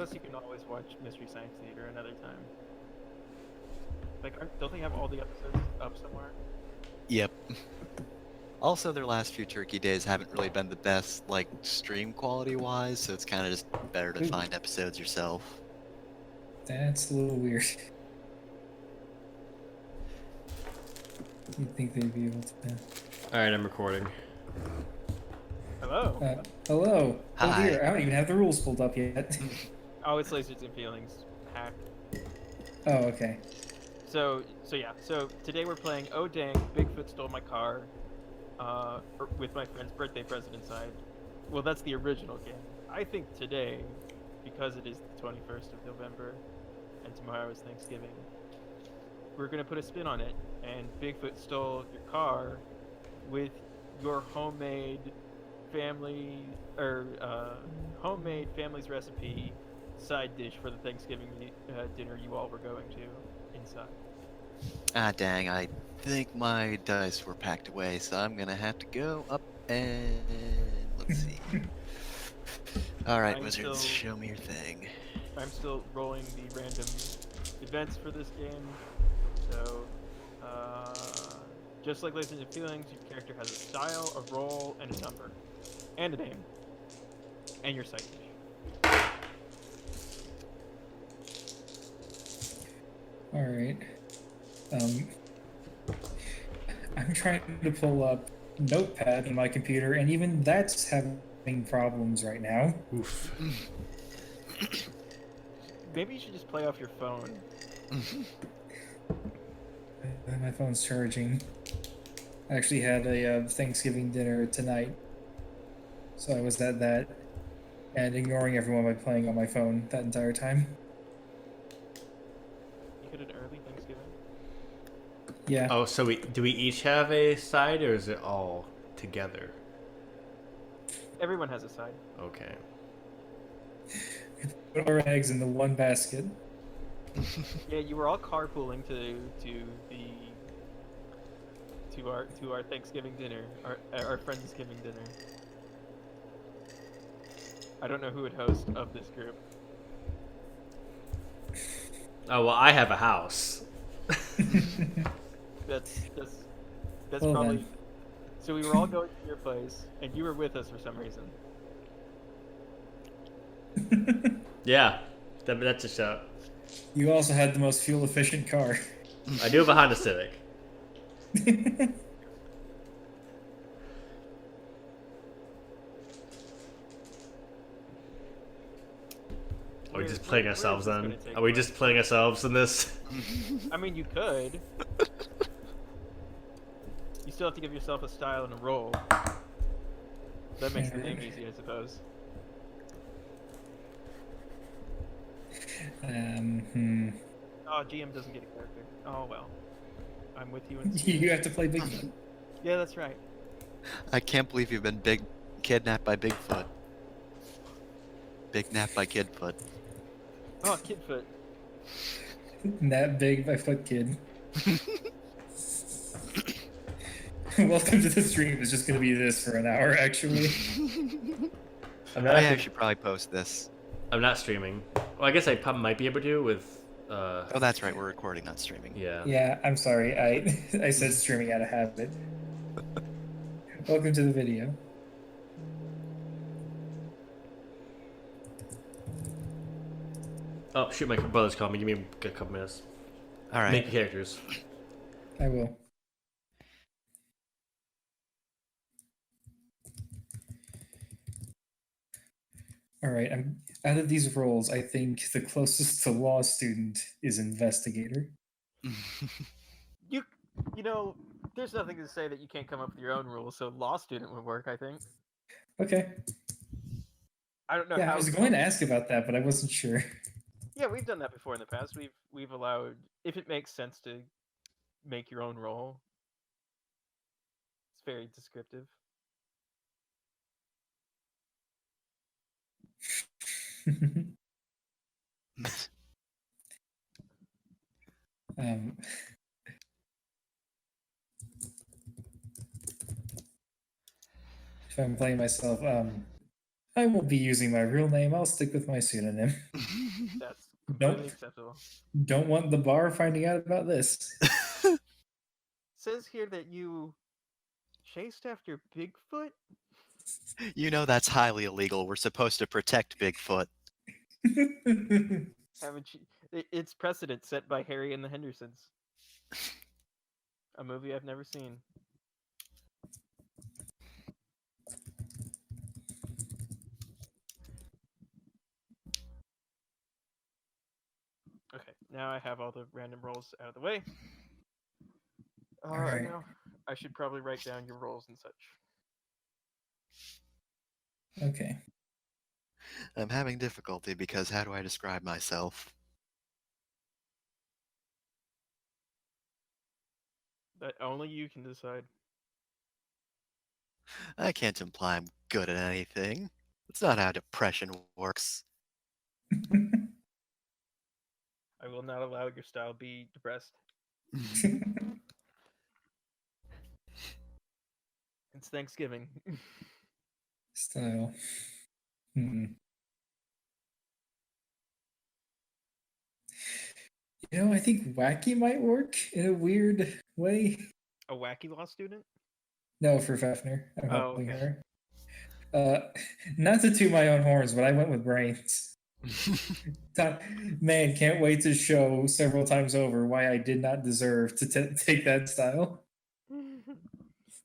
Plus, you can always watch Mystery Science Theater another time. Like, don't they have all the episodes up somewhere? Yep. Also, their last few Turkey days haven't really been the best, like, stream quality-wise, so it's kind of just better to Ooh. find episodes yourself. That's a little weird. You'd think they'd be able to. Alright, I'm recording. Hello. Hello. Hi. Oh dear, I don't even have the rules pulled up yet. Oh, it's Lasers and Feelings hack. Oh, okay. So yeah. So today we're playing Oh Dang, Bigfoot Stole My Car, with my friend's birthday present inside. Well, that's the original game. I think today, because it is the 21st of November, and tomorrow is Thanksgiving, we're gonna put a spin on it, and Bigfoot stole your car with your homemade homemade family's recipe side dish for the Thanksgiving dinner you all were going to inside. Ah, dang, I think my dice were packed away, so I'm gonna have to go up and... let's see. Alright, I'm wizards, still- show me your thing. I'm still rolling the random events for this game, so just like Legends and Feelings, your character has a style, a role, and a number, and a name, and your side dish. All right. I'm trying to pull up Notepad on my computer, and even that's having problems right now. Oof. Maybe you should just play off your phone. My phone's charging. I actually had a Thanksgiving dinner tonight, so I was at that and ignoring everyone by playing on my phone that entire time. You had an early Thanksgiving. Yeah. Oh, so do we each have a side, or is it all together? Everyone has a side. Okay. Put our eggs in the one basket. Yeah, you were all carpooling to our Thanksgiving dinner, our Friendsgiving dinner. I don't know who would host of this group. Oh, well, I have a house. That's Well, probably. then. So we were all going to your place, and you were with us for some reason. Yeah, that's a shout. You also had the most fuel efficient car. I do have a Honda Civic. Are we just playing ourselves then? Are we just playing ourselves in this? I mean, you could. You still have to give yourself a style and a role. That makes the game easy, I suppose. Oh, GM doesn't get a character. Oh well. I'm with you in You have to play Bigfoot. Yeah, that's right. I can't believe you've been kidnapped by Bigfoot. Big nap by Kidfoot. Oh, Kidfoot. That big by Foot Kid. Welcome to the stream. It's just gonna be this for an hour, actually. I should probably post this. I'm not streaming. Well, I guess I might be able to with. Oh, that's right. We're recording, not streaming. Yeah. Yeah, I'm sorry. I said streaming out of habit. Welcome to the video. Oh shoot! My brother's calling me. Give me a couple minutes. All right. Make the characters. I will. All right. Out of these roles, I think the closest to law student is investigator. You know, there's nothing to say that you can't come up with your own rules, so law student would work, I think. Okay. I don't know Yeah, how. I was going to ask about that, but I wasn't sure. Yeah, we've done that before in the past. We've allowed, if it makes sense, to make your own role. It's very descriptive. um, if I'm playing myself, I won't be using my real name. I'll stick with my pseudonym. That's completely Don't acceptable. don't want the bar finding out about this. Says here that you chased after Bigfoot? You know that's highly illegal. We're supposed to protect Bigfoot. Haven't you? It's precedent set by Harry and the Hendersons. A movie I've never seen. Okay, now I have all the random rolls out of the way. Alright. Now I should probably write down your rolls and such. Okay. I'm having difficulty because how do I describe myself? That only you can decide. I can't imply I'm good at anything. That's not how depression works. I will not allow your style be depressed. It's Thanksgiving. So, hmm. I think wacky might work in a weird way. A wacky law student? No, for Fefner. I'm Oh, helping okay. her. Not to toot my own horns, but I went with brains. Man, can't wait to show several times over why I did not deserve to take that style.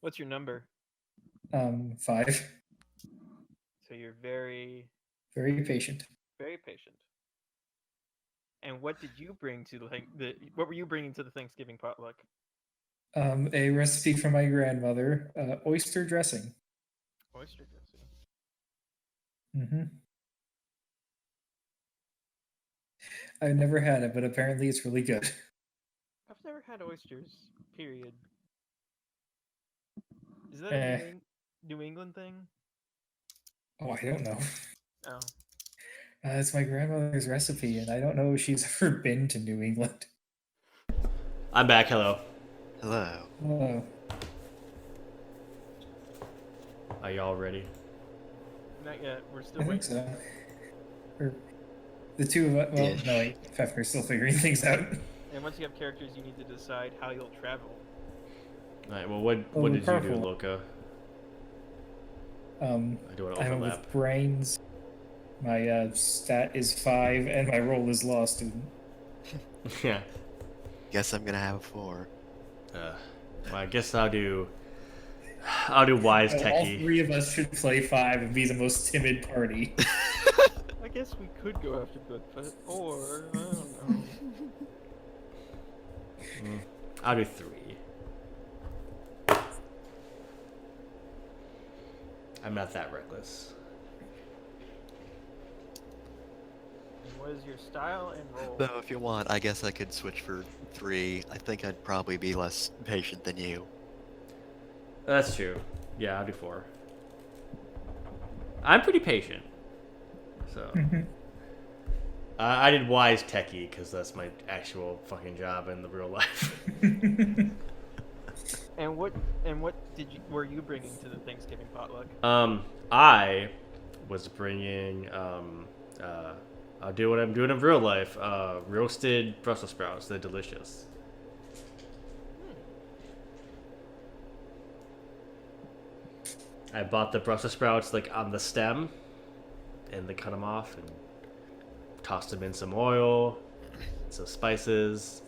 What's your number? 5. So you're very, Very patient. very patient. And what did you bring to what were you bringing to the Thanksgiving potluck? A recipe from my grandmother, oyster dressing. Oyster dressing. Mm-hmm. I've never had it, but apparently it's really good. I've never had oysters. Period. Is that a New England thing? Oh, I don't know. Oh. It's my grandmother's recipe, and I don't know if she's ever been to New England. I'm back. Hello. Hello. Oh, Are y'all ready? Not yet. We're still I waiting. think so. Or the two of us. Well, Ish. no, wait. Fefner's still figuring things out. And once you have characters, you need to decide how you'll travel. All right. Well, what Oh, did you do, carpool. Loka? I do an went overlap. with brains. My stat is 5, and my role is law student. Yeah. Guess I'm gonna have a 4. Well, I guess I'll do wise All techie. 3 of us should play 5 and be the most timid party. I guess we could go after Bigfoot, or I don't know. I'll do 3. I'm not that reckless. And what is your style and role? Though if you want, I guess I could switch for 3. I think I'd probably be less patient than you. That's true. Yeah, I'll do 4. I'm pretty patient. So. I did wise techie because that's my actual fucking job in the real life. And what were you bringing to the Thanksgiving potluck? I was bringing I'll do what I'm doing in real life. Roasted Brussels sprouts. They're delicious. I bought the Brussels sprouts like on the stem, and they cut them off and tossed them in some oil, some spices,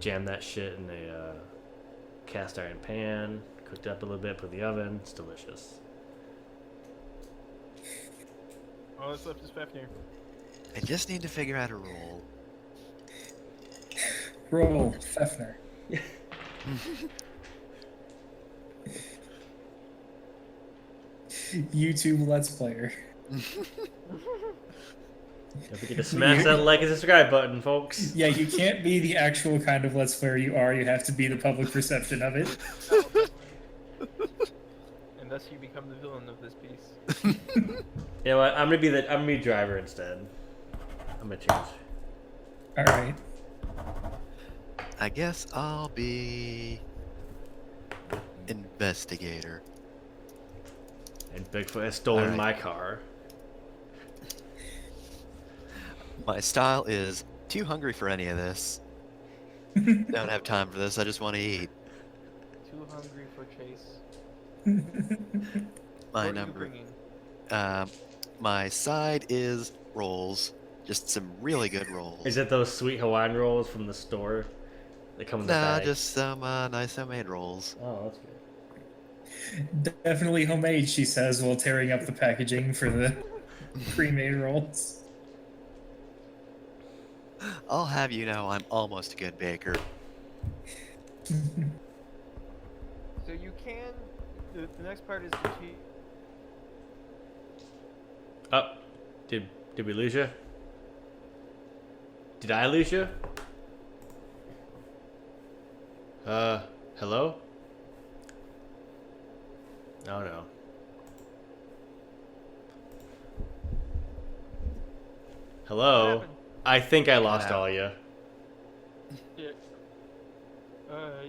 jam that shit in a cast iron pan, cooked it up a little bit, put in the oven. It's delicious. All that's left is Fefnir. I just need to figure out a role. Roll, Fefner. YouTube Let's Player. Don't forget to smash that like and subscribe button, folks. Yeah, you can't be the actual kind of Let's Player you are. You have to be the public perception of it. And thus you become the villain of this piece. You know what? I'm gonna be driver instead. I'm gonna change. All right. I guess I'll be investigator. And Bigfoot has stolen Alright. my car. My style is too hungry for any of this. Don't have time for this. I just want to eat. Too hungry for chase. My What are you number. bringing? My side is rolls. Just some really good rolls. Is it those sweet Hawaiian rolls from the store? They come in the Nah, bag. just some nice homemade rolls. Oh, that's good. Definitely homemade, she says, while tearing up the packaging for the pre-made rolls. I'll have you know I'm almost a good baker. So you can. The next part is to cheat. Oh, did we lose you? Did I lose you? Hello? Oh no. Hello? What happened? I think I lost Yeah. all you. Yeah.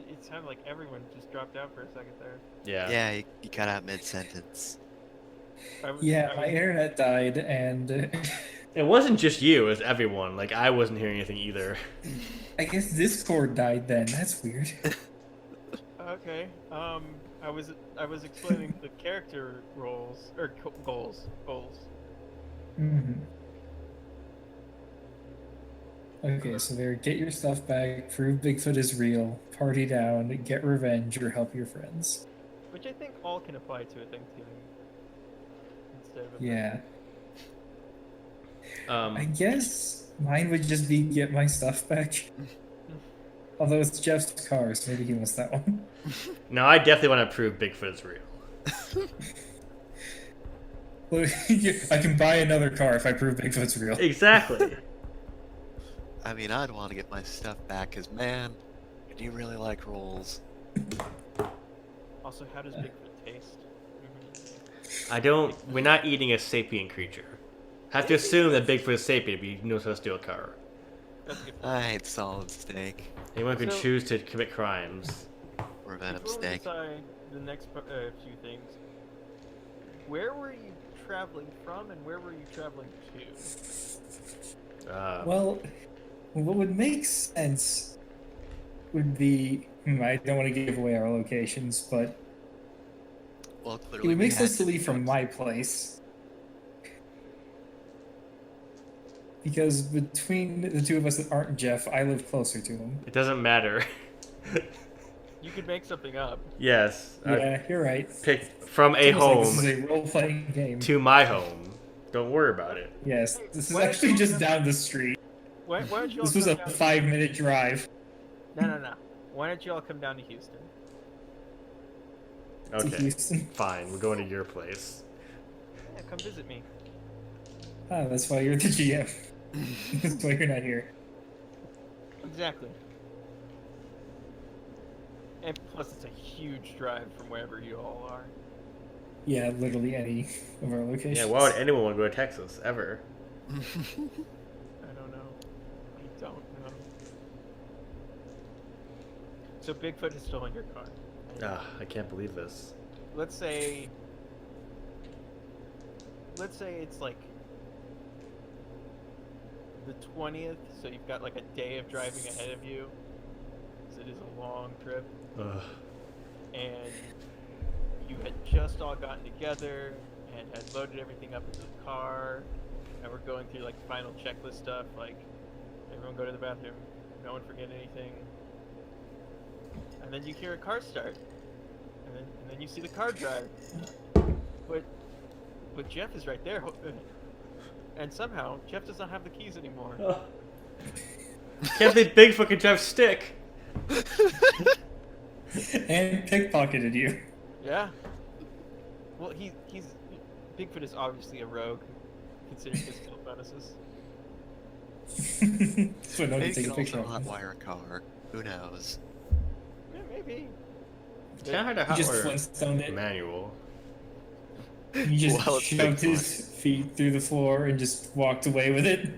It sounded like everyone just dropped out for a second there. Yeah. Yeah, you cut out mid-sentence. Yeah, I my internet died, and It wasn't just you, it was everyone. Like, I wasn't hearing anything either. I guess Discord died then. That's weird. Okay. I was explaining the character roles or goals. Mhm. Okay, so there, get your stuff back, prove Bigfoot is real, party down, get revenge, or help your friends. Which I think all can apply to a Thanksgiving instead of a Yeah. I Um, guess mine would just be get my stuff back. Although it's Jeff's car, so maybe he wants that one. no, I definitely want to prove Bigfoot is real. Look, I can buy another car if I prove Bigfoot's real. Exactly. I mean, I'd want to get my stuff back, because, man, I do really like rolls. Also, how does Bigfoot taste? We're not eating a sapient creature. Have to assume that Bigfoot is sapient, but he knows how to steal a car. That's a good point. I hate solid steak. Anyone can So- choose to commit crimes. Or venom Before we steak. decide the next few things, where were you traveling from, and where were you traveling to? Well, what would make sense would be I don't want to give away our locations, but Well, it clearly would we make had sense to to leave from choose. my place. Because between the two of us that aren't Jeff, I live closer to him. It doesn't matter. You could make something up. Yes. Yeah, you're right. Pick from a It's almost like home this is a role-playing game. to my home. Don't worry about it. Yes, this is Why don't actually you- just down the street. Why don't you all This was come a down 5-minute drive No. Why don't you all come down to Houston? to Okay. Houston. Fine. We're going to your place. Yeah, come visit me. Ah, that's why you're the GM. That's why you're not here. Exactly. And plus, it's a huge drive from wherever you all are. Yeah, literally any of our locations. Yeah. Why would anyone want to go to Texas ever? I don't know. I don't know. So Bigfoot has stolen your car. I can't believe this. Let's say it's like the 20th, so you've got like a day of driving ahead of you. 'Cause it is a long trip, Ugh. and you had just all gotten together and had loaded everything up into the car, and we're going through like final checklist stuff, like everyone go to the bathroom, no one forget anything, and then you hear a car start, and then you see the car drive, but Jeff is right there, and somehow Jeff does not have the keys anymore. Can't believe Bigfoot can drive stick. And pickpocketed you. Yeah. Well, he's Bigfoot is obviously a rogue, considering his kill bonuses. So no, Maybe you take you a can picture also of him. hotwire a car. Who knows? Yeah, maybe. It's kind of hard to He just hotwire Flintstone a it. manual. He just Well, it's shoved Bigfoot. his feet through the floor and just walked away with it.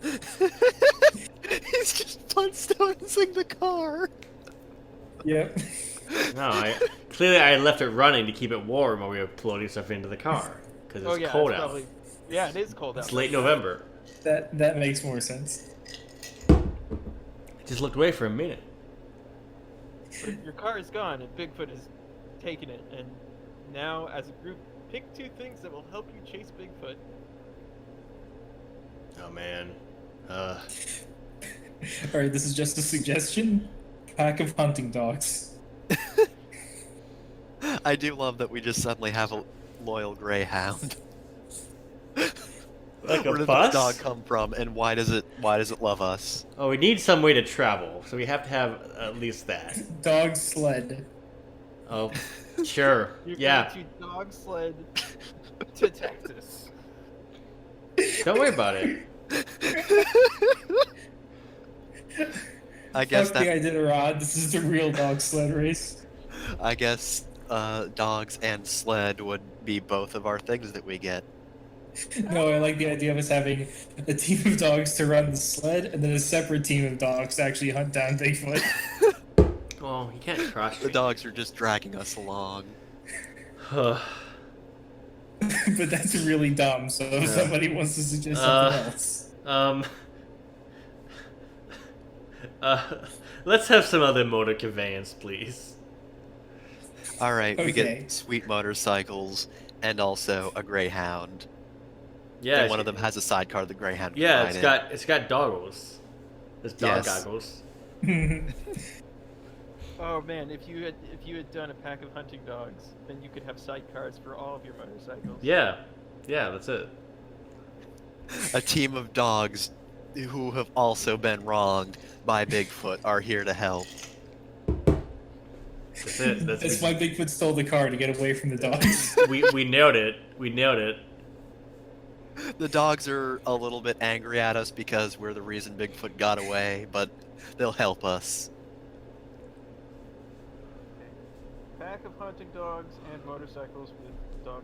He's just Flintstonesing the car. Yep. No, I left it running to keep it warm while we were loading stuff into the car because it's Oh yeah, cold it's out. probably. Yeah, it is cold out. It's late right now. November. That makes more sense. I just looked away for a minute. But your car is gone, and Bigfoot has taken it. And now, as a group, pick 2 things that will help you chase Bigfoot. Oh man. All right, this is just a suggestion. Pack of hunting dogs. I do love that we just suddenly have a loyal greyhound. Like a Where did bus? this dog come from, and why does it love us? Oh, we need some way to travel, so we have to have at least that. Dog sled. Oh, sure. You're Yeah. going to dog sled to Texas. Don't worry about it. I guess Fuck the that Iditarod. This is the real dog sled race. I guess dogs and sled would be both of our things that we get. No, I like the idea of us having a team of dogs to run the sled, and then a separate team of dogs to actually hunt down Bigfoot. Oh, you can't cross The dogs are just dragging us along. But that's really dumb. So if somebody wants to suggest something else, let's have some other motor conveyance, please. All right, we Okay. get sweet motorcycles and also a greyhound. Yeah, And one of them has a sidecar the greyhound can yeah, ride it's got doggles. It's dog Yes. goggles. Oh man, if you had done a pack of hunting dogs, then you could have sidecars for all of your motorcycles. Yeah, that's it. A team of dogs who have also been wronged by Bigfoot are here to help. That's it. that's why Bigfoot stole the car to get away from the dogs. we nailed it. We nailed it. The dogs are a little bit angry at us because we're the reason Bigfoot got away, but they'll help us. Pack of hunting dogs and motorcycles with dog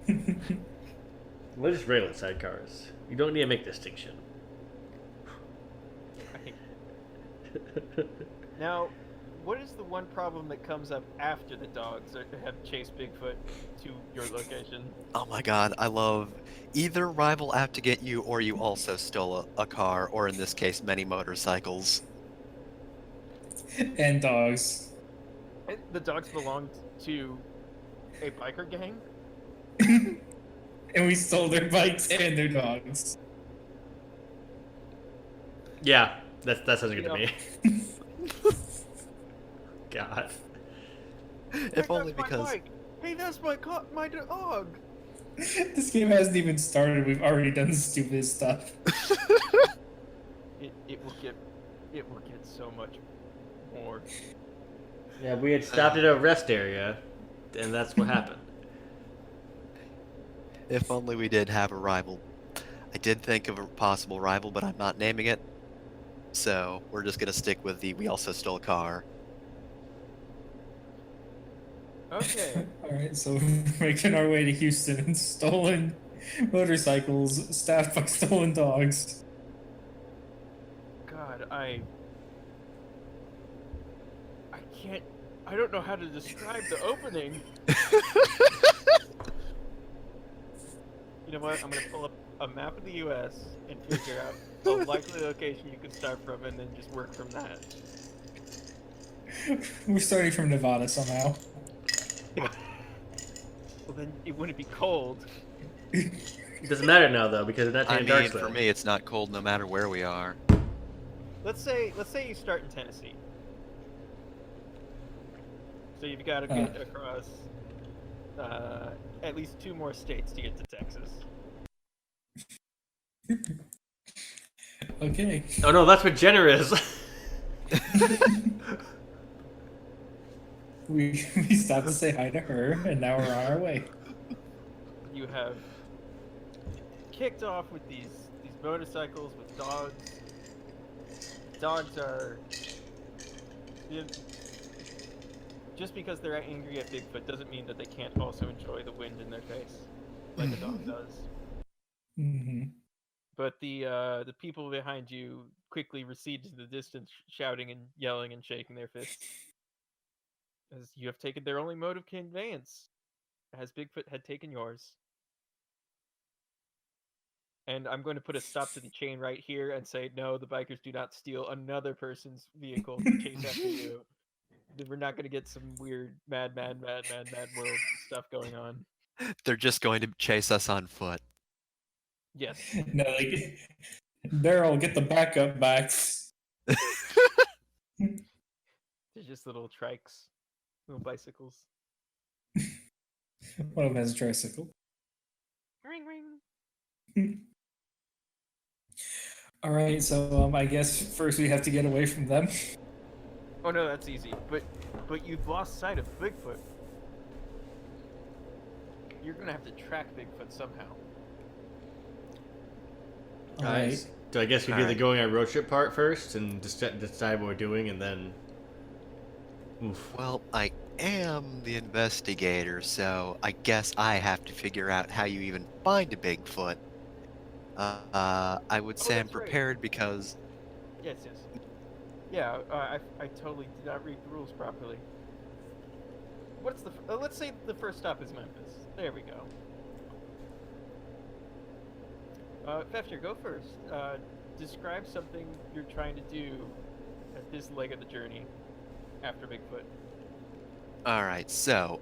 sidecars. We're just regular sidecars. You don't need to make distinction. Now, what is the one problem that comes up after the dogs have chased Bigfoot to your location? Oh my god, I love either rival out to get you or you also stole a car, or in this case, many motorcycles. And dogs. The dogs belonged to a biker gang? And we stole their bikes and their dogs. Yeah, that sounds good to Yep. me. God. If Hey, only that's my because bike. Hey, that's my dog. This game hasn't even started. We've already done the stupidest stuff. It will get so much more. Yeah, we had stopped at a rest area, and that's what happened. if only we did have a rival. I did think of a possible rival, but I'm not naming it. So we're just gonna stick with the we also stole a car. Okay. Alright, so we're making our way to Houston in stolen motorcycles staffed by stolen dogs. God, I can't. I don't know how to describe the opening. You know what? I'm gonna pull up a map of the U.S. and figure out a likely location you could start from, and then just work from that. We're starting from Nevada somehow. Well, then it wouldn't be cold. It doesn't matter now though because it's not I taking dark mean, side. for me, it's not cold no matter where we are. Let's say you start in Tennessee. So you've got to get across at least 2 more states to get to Texas. Okay. Oh no, that's what Jenner is. We stopped to say hi to her, and now we're on our way. You have kicked off with these motorcycles with dogs. Dogs are just because they're angry at Bigfoot doesn't mean that they can't also enjoy the wind in their face, like a dog does. Mm-hmm. But the people behind you quickly recede to the distance, shouting and yelling and shaking their fists. as you have taken their only mode of conveyance, as Bigfoot had taken yours. And I'm going to put a stop to the chain right here and say, no, the bikers do not steal another person's vehicle to chase after you. We're not going to get some weird mad world stuff going on. They're just going to chase us on foot. Yes. No, like, Daryl, get the backup bikes. They're just little trikes, little bicycles. One of them has a tricycle. Ring ring. All right, so I guess first we have to get away from them. Oh no, that's easy. But you've lost sight of Bigfoot. You're gonna have to track Bigfoot somehow. All right. Do I guess we do the Alright. going on road trip part first and decide what we're doing, and then? Oof. Well, I am the investigator, so I guess I have to figure out how you even find a Bigfoot. I would say I'm that's right. prepared because Yes. Yeah, I totally did not read the rules properly. What's the? Let's say the first stop is Memphis. There we go. Fefner, go first. Describe something you're trying to do at this leg of the journey after Bigfoot. Alright, so,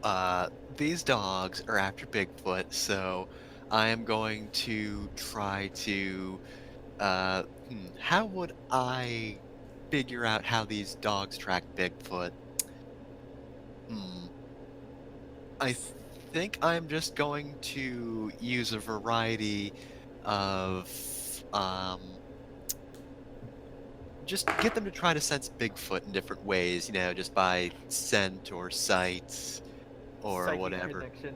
these dogs are after Bigfoot, so I am going to try to, how would I figure out how these dogs track Bigfoot? I think I'm just going to use a variety of, just get them to try to sense Bigfoot in different ways, just by scent or sight or Psychic whatever. connection.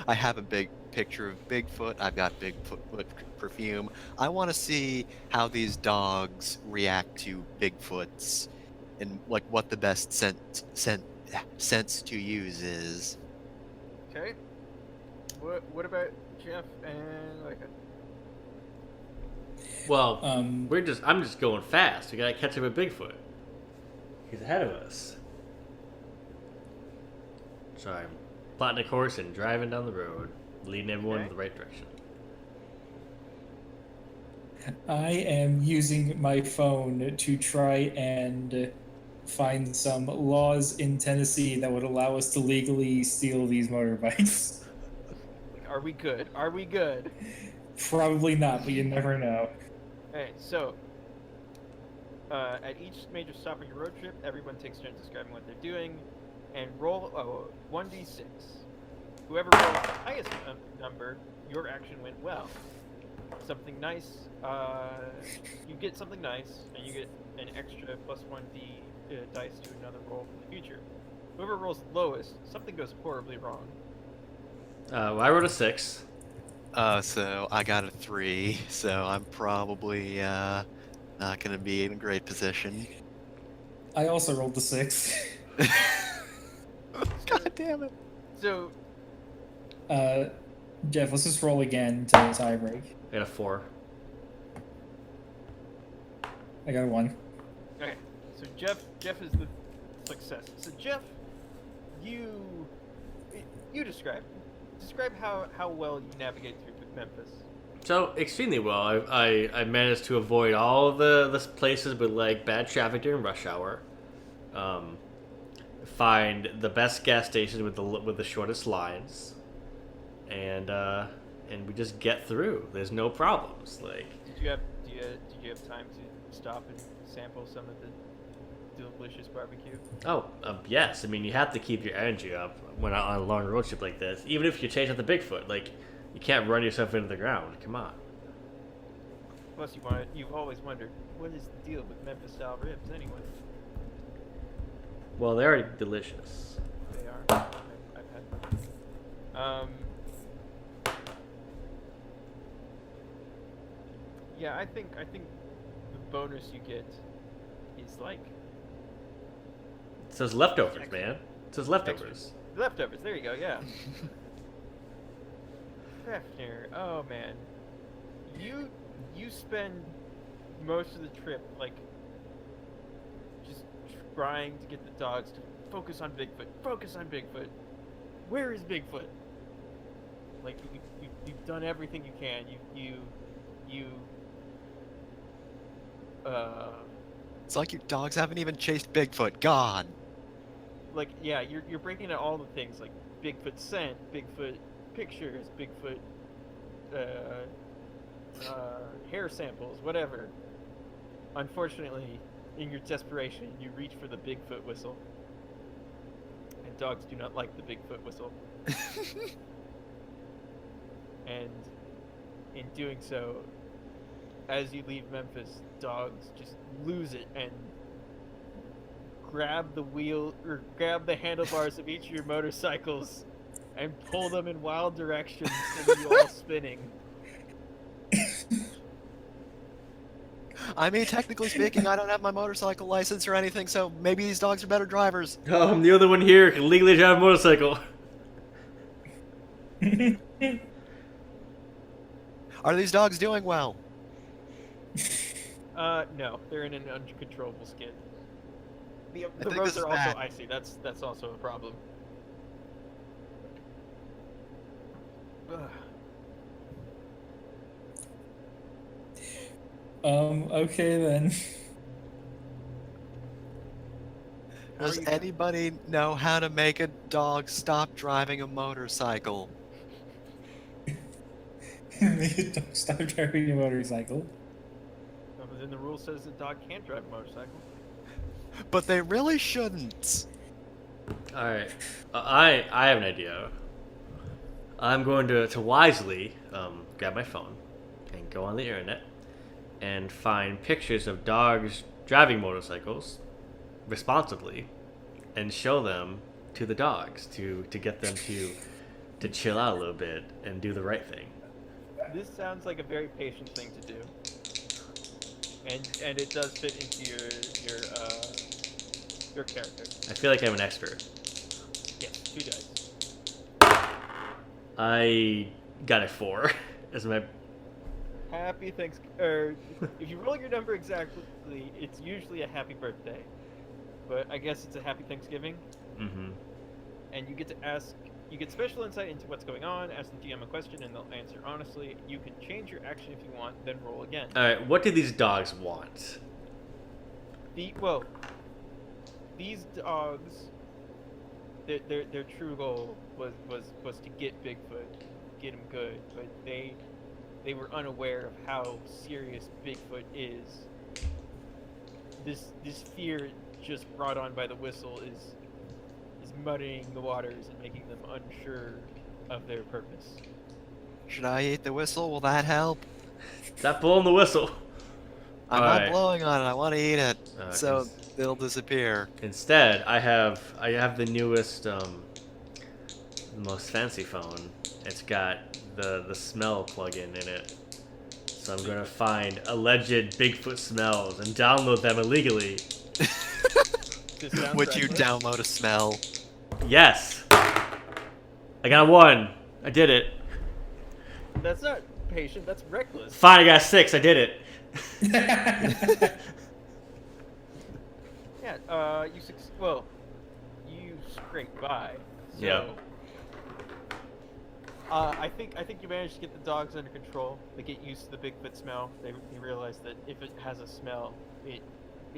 I have a big picture of Bigfoot. I've got Bigfoot perfume. I want to see how these dogs react to Bigfoots and like what the best sense to use is. Okay. What about Jeff and Leica? Well, Um, I'm just going fast. We gotta catch up with Bigfoot. He's ahead of us. So I'm plotting a course and driving down the road, leading everyone in the right direction. I am using my phone to try and find some laws in Tennessee that would allow us to legally steal these motorbikes. Are we good? Are we good? Probably not, but you never know. Okay, so at each major stop on your road trip, everyone takes turns describing what they're doing, and roll 1d6. Whoever rolls the highest number, your action went well. Something nice, you get something nice, and you get an extra +1d dice to another roll for the future. Whoever rolls the lowest, something goes horribly wrong. Well, I wrote a 6. So I got a 3, so I'm probably not gonna be in a great position. I also rolled the 6. God damn it. So, Jeff, let's just roll again to tiebreak. I got a 4. I got a 1. okay, so Jeff is the success. So Jeff, you describe how well you navigate through Memphis. So extremely well. I managed to avoid all of the places with like bad traffic during rush hour. Find the best gas stations with the shortest lines, and we just get through. There's no problems. Like, Did you have time to stop and sample some of the delicious barbecue? yes. I mean, you have to keep your energy up when out on a long road trip like this. Even if you're chasing the Bigfoot, like, you can't run yourself into the ground. Come on. Plus, you've always wondered, what is the deal with Memphis-style ribs anyway? Well, they're delicious. They are. I've had them. Yeah, I think the bonus you get is like It says leftovers, man. It says leftovers. leftovers. There you go. Yeah. Hefner. Oh man, you spend most of the trip like just trying to get the dogs to focus on Bigfoot. Focus on Bigfoot. Where is Bigfoot? Like you've done everything you can. It's like your dogs haven't even chased Bigfoot. God. Like yeah, you're breaking out all the things like Bigfoot scent, Bigfoot pictures, Bigfoot hair samples, whatever. Unfortunately, in your desperation, you reach for the Bigfoot whistle. And dogs do not like the Bigfoot whistle. And in doing so, as you leave Memphis, dogs just lose it and grab the wheel or grab the handlebars of each of your motorcycles and pull them in wild directions, sending you all spinning. I mean, technically speaking, I don't have my motorcycle license or anything, so maybe these dogs are better drivers. Oh, I'm the only one here who can legally drive a motorcycle. Are these dogs doing well? No, they're in an uncontrollable skid. The think roads this is are also bad. icy. That's also a problem. Ugh. Okay then. Does anybody know how to make a dog stop driving a motorcycle? Make a dog stop driving a motorcycle. Then the rule says the dog can't drive a motorcycle. But they really shouldn't. All right, I have an idea. I'm going to wisely grab my phone and go on the internet and find pictures of dogs driving motorcycles responsibly and show them to the dogs to get them to chill out a little bit and do the right thing. This sounds like a very patient thing to do, and it does fit into your character. I feel like I'm an expert. Yes, 2 dice. I got a 4 as my. Happy Thanksgiving. Or if you roll your number exactly, it's usually a happy birthday. But I guess it's a happy Thanksgiving, Mm-hmm. and you get to ask. You get special insight into what's going on. Ask the GM a question, and they'll answer honestly. You can change your action if you want, then roll again. All right, what do these dogs want? These dogs, their true goal was to get Bigfoot, get him good, but they were unaware of how serious Bigfoot is. This fear just brought on by the whistle is muddying the waters and making them unsure of their purpose. Should I eat the whistle? Will that help? Stop blowing the whistle. I'm All not right. blowing on it. I want to eat it, so Cons- it'll disappear. Instead, I have the newest, most fancy phone. It's got the smell plugin in it. So I'm gonna find alleged Bigfoot smells and download them illegally. This sounds Would you reckless. download a smell? Yes. I got a 1. I did it. That's not patient. That's reckless. Fine, I got a 6. I did it. Yeah. You scraped by. So, Yeah. I think you managed to get the dogs under control. They get used to the Bigfoot smell. They realize that if it has a smell, it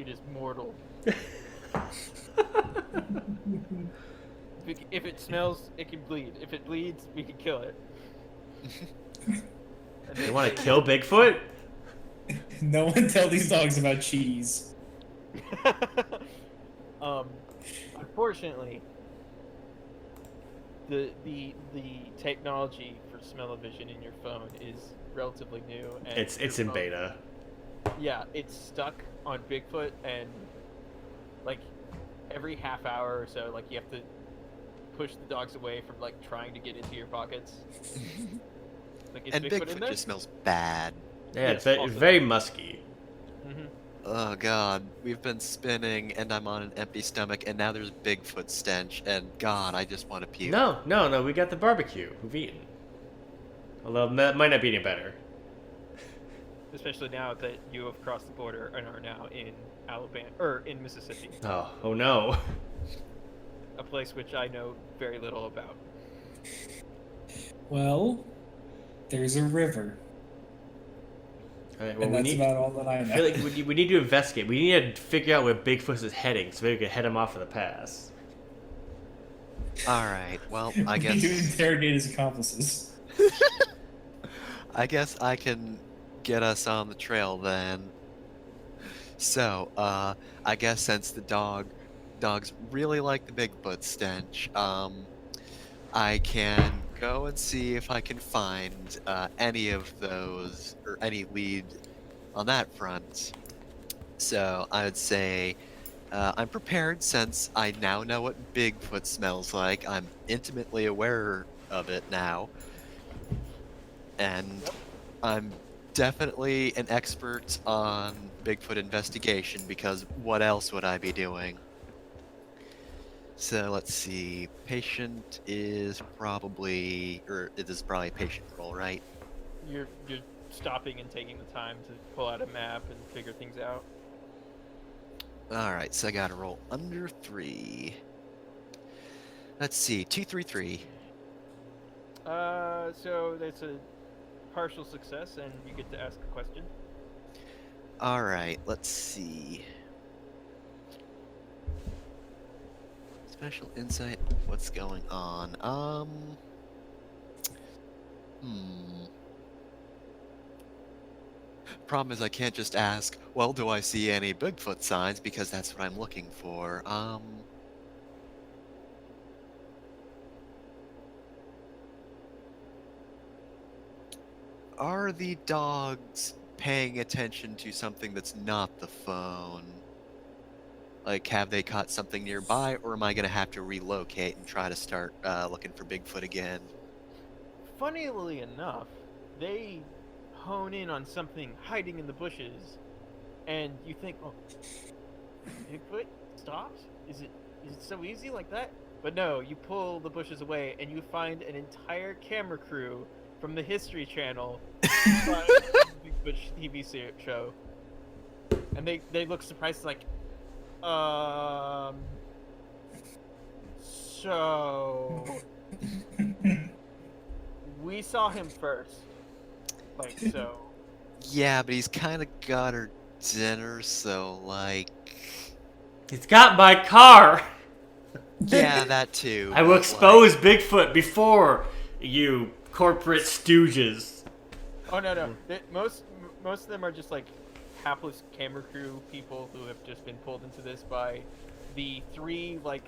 is mortal. If it smells, it can bleed. If it bleeds, we can kill it. They want to kill Bigfoot? No one tell these dogs about cheese. Unfortunately, the technology for smell-o-vision in your phone is relatively new, and It's your in phone- beta. Yeah, it's stuck on Bigfoot, and like every half hour or so, like you have to push the dogs away from like trying to get into your pockets. Like, is And Bigfoot in Bigfoot there? just smells bad. Yeah, Yes, it's also very musky. Mhm. Oh god, we've been spinning and I'm on an empty stomach and now there's Bigfoot stench and god, I just want to puke. No, we got the barbecue. We've eaten. Although that might not be any better. especially now that you have crossed the border and are now in Alabama or in Mississippi, Oh no. a place which I know very little about. Well, there's a river, All right, well, and we that's need. about all that I I know. feel like we need to investigate. We need to figure out where Bigfoot is heading, so maybe we can head him off for the pass. All right. Well, I We need to guess interrogate his accomplices. I can get us on the trail then. So, I guess since the dogs really like the Bigfoot stench, I can go and see if I can find any of those or any lead on that front. So I would say I'm prepared since I now know what Bigfoot smells like. I'm intimately aware of it now, and Yep. I'm definitely an expert on Bigfoot investigation because what else would I be doing? So let's see. Patient is probably, or it is probably a patient role, right? You're stopping and taking the time to pull out a map and figure things out. All right, so I got to roll under 3. Let's see, 233. So that's a partial success, and you get to ask a question. All right, let's see. Special insight. What's going on? Problem is I can't just ask, well, do I see any Bigfoot signs because that's what I'm looking for. Are the dogs paying attention to something that's not the phone? Like, have they caught something nearby, or am I gonna have to relocate and try to start looking for Bigfoot again? Funnily enough, they hone in on something hiding in the bushes, and you think, "Oh, Bigfoot stopped? Is it so easy like that?" But no, you pull the bushes away, and you find an entire camera crew from the History Channel trying the Bigfoot TV show, and they look surprised, like, so we saw him first, like, so. Yeah, but he's kind of got her dinner, so like, He's got my car. yeah, that too. I will but, expose Bigfoot before you corporate stooges. Oh no. Most of them are just like hapless camera crew people who have just been pulled into this by the 3 like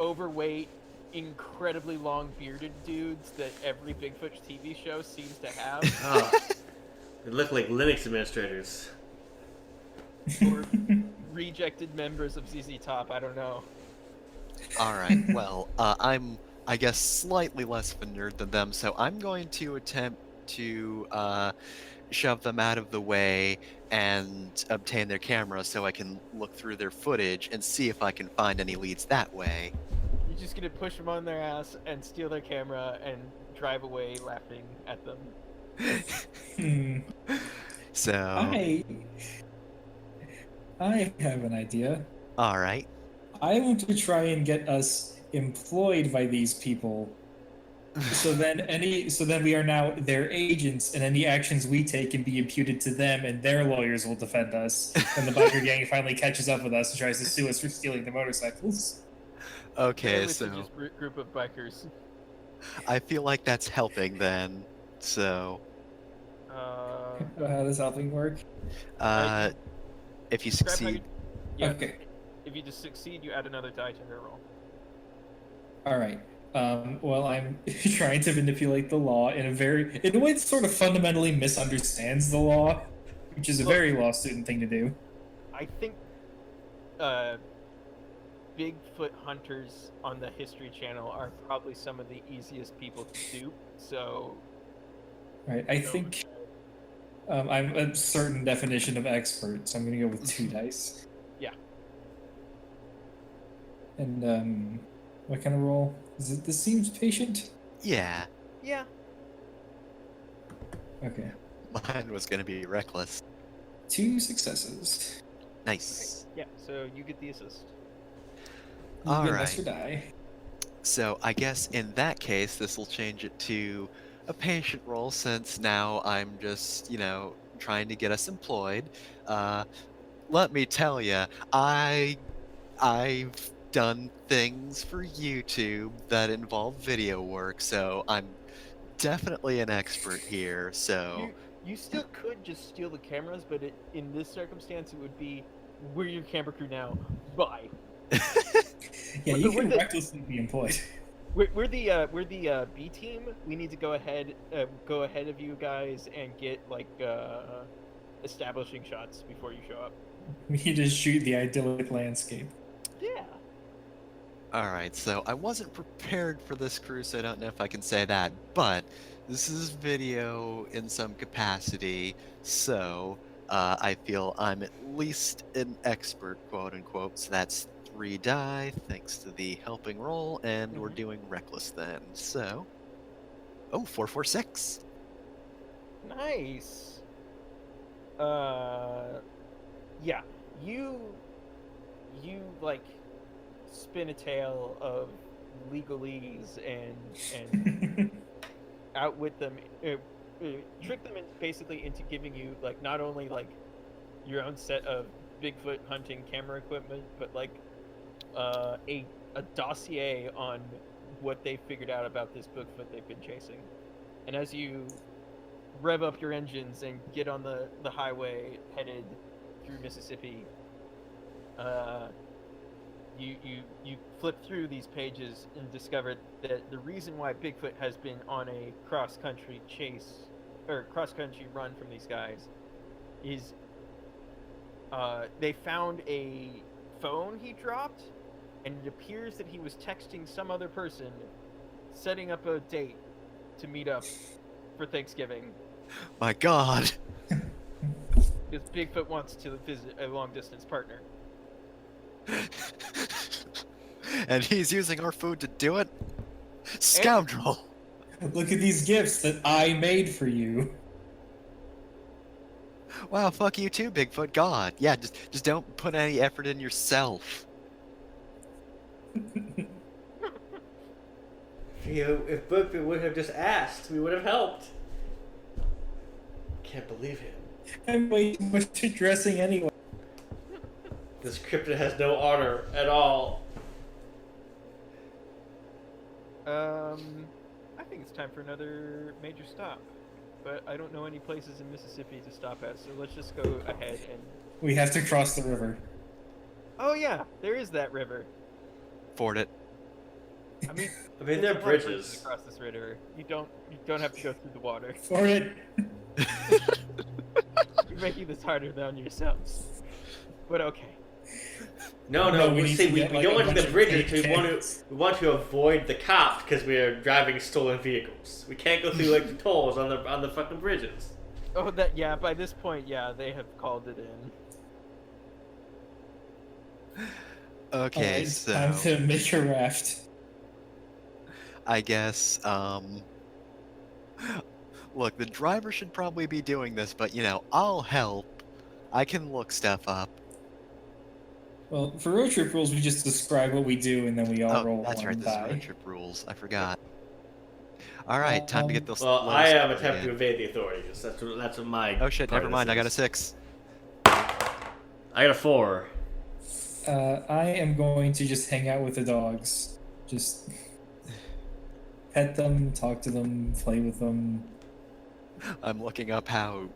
overweight, incredibly long bearded dudes that every Bigfoot TV show seems to have. Oh, they look like Linux administrators. Or rejected members of ZZ Top. I don't know. All right. Well, I'm, I guess, slightly less of a nerd than them, so I'm going to attempt to shove them out of the way and obtain their camera so I can look through their footage and see if I can find any leads that way. You're just gonna push them on their ass and steal their camera and drive away laughing at them. So, I have an idea. all right. I want to try and get us employed by these people. So then we are now their agents, and any actions we take can be imputed to them, and their lawyers will defend us. When the biker gang finally catches up with us and tries to sue us for stealing the motorcycles. Okay, They're so literally just group of bikers. I feel like that's helping then. So, How does helping work? if you describe how succeed, yeah, Okay. if you just succeed, you add another die to her roll. All right. Well, I'm trying to manipulate the law in a way that sort of fundamentally misunderstands the law, which is a very law student thing to do. I think Bigfoot hunters on the History Channel are probably some of the easiest people to dupe. So, Right. I think I'm a certain definition of expert, so I'm going to go with 2 dice. yeah. And what kind of roll? This seems patient? yeah. Yeah. Okay. Mine was gonna be reckless. 2 successes. Nice. Yeah, so you get the assist. You All get right. lesser die. So I guess in that case, this will change it to a patient roll since now I'm just, trying to get us employed. Let me tell you, I've done things for YouTube that involve video work, so I'm definitely an expert here. So You still could just steal the cameras, but in this circumstance, it would be, we're your camera crew now. Bye. Yeah, We're- you we're can the- recklessly be employed. We're the B team. We need to go ahead of you guys and get like establishing shots before you show up. We need to shoot the idyllic landscape. Yeah. all right, so I wasn't prepared for this crew, so I don't know if I can say that, but this is video in some capacity, so I feel I'm at least an expert, quote unquote. So that's 3 die, thanks to the helping roll, and we're doing reckless then. So, 446. Nice. Yeah. You like spin a tale of legalese and outwit them, trick them basically into giving you like not only like your own set of Bigfoot hunting camera equipment, but like a dossier on what they figured out about this Bigfoot they've been chasing. And as you rev up your engines and get on the highway headed through Mississippi, you flip through these pages and discover that the reason why Bigfoot has been on a cross-country chase or cross-country run from these guys is they found a phone he dropped, and it appears that he was texting some other person setting up a date to meet up for Thanksgiving, My God. because Bigfoot wants to visit a long-distance partner. And he's using our food to do it? Scoundrel! Look at these gifts that I made for you. Wow, fuck you too, Bigfoot. God. Yeah, just don't put any effort in yourself. If Bigfoot would have just asked, we would have helped. Can't believe him. I'm way too much to dressing anyway. This cryptid has no honor at all. I think it's time for another major stop, but I don't know any places in Mississippi to stop at, so let's just go ahead and... We have to cross the river. Oh yeah, there is that river. Ford it. I mean, They're there's a lot of bridges. across this river. You don't have to go through the water. For it. You're making this harder than yourselves. But okay. No, No, we we need say to we get, like, don't a want to bunch the of bridges fake because we want to avoid the cops because we are driving stolen vehicles. We can't go through like the tolls on the fucking bridges. Oh, that yeah. By this point, yeah, they have called it in. Okay, Alright, so time to make a raft. I guess, look, the driver should probably be doing this, but I'll help. I can look stuff up. Well, for road trip rules, we just describe what we do and then we all Oh, roll that's one right, and this is die. road trip rules. I forgot. Alright, time to get those. Well, low I am speed attempting to in. evade the authorities. That's what my. Oh shit, part never of mind, this I got a is. 6. I got a 4. I am going to just hang out with the dogs. Just pet them, talk to them, play with them. I'm looking up a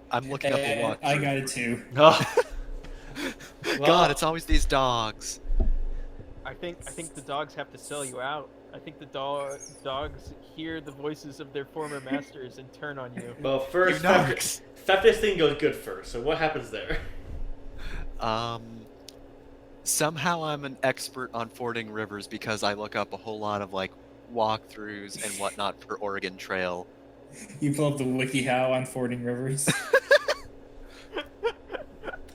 walk. I got it too. Oh. God, it's always these dogs. I think the dogs have to sell you out. I think the dogs hear the voices of their former masters and turn on you. Well, first, You narcs. theft this thing goes good first. So what happens there? Somehow I'm an expert on fording rivers because I look up a whole lot of like walkthroughs and whatnot for Oregon Trail. You pull up the WikiHow on fording rivers.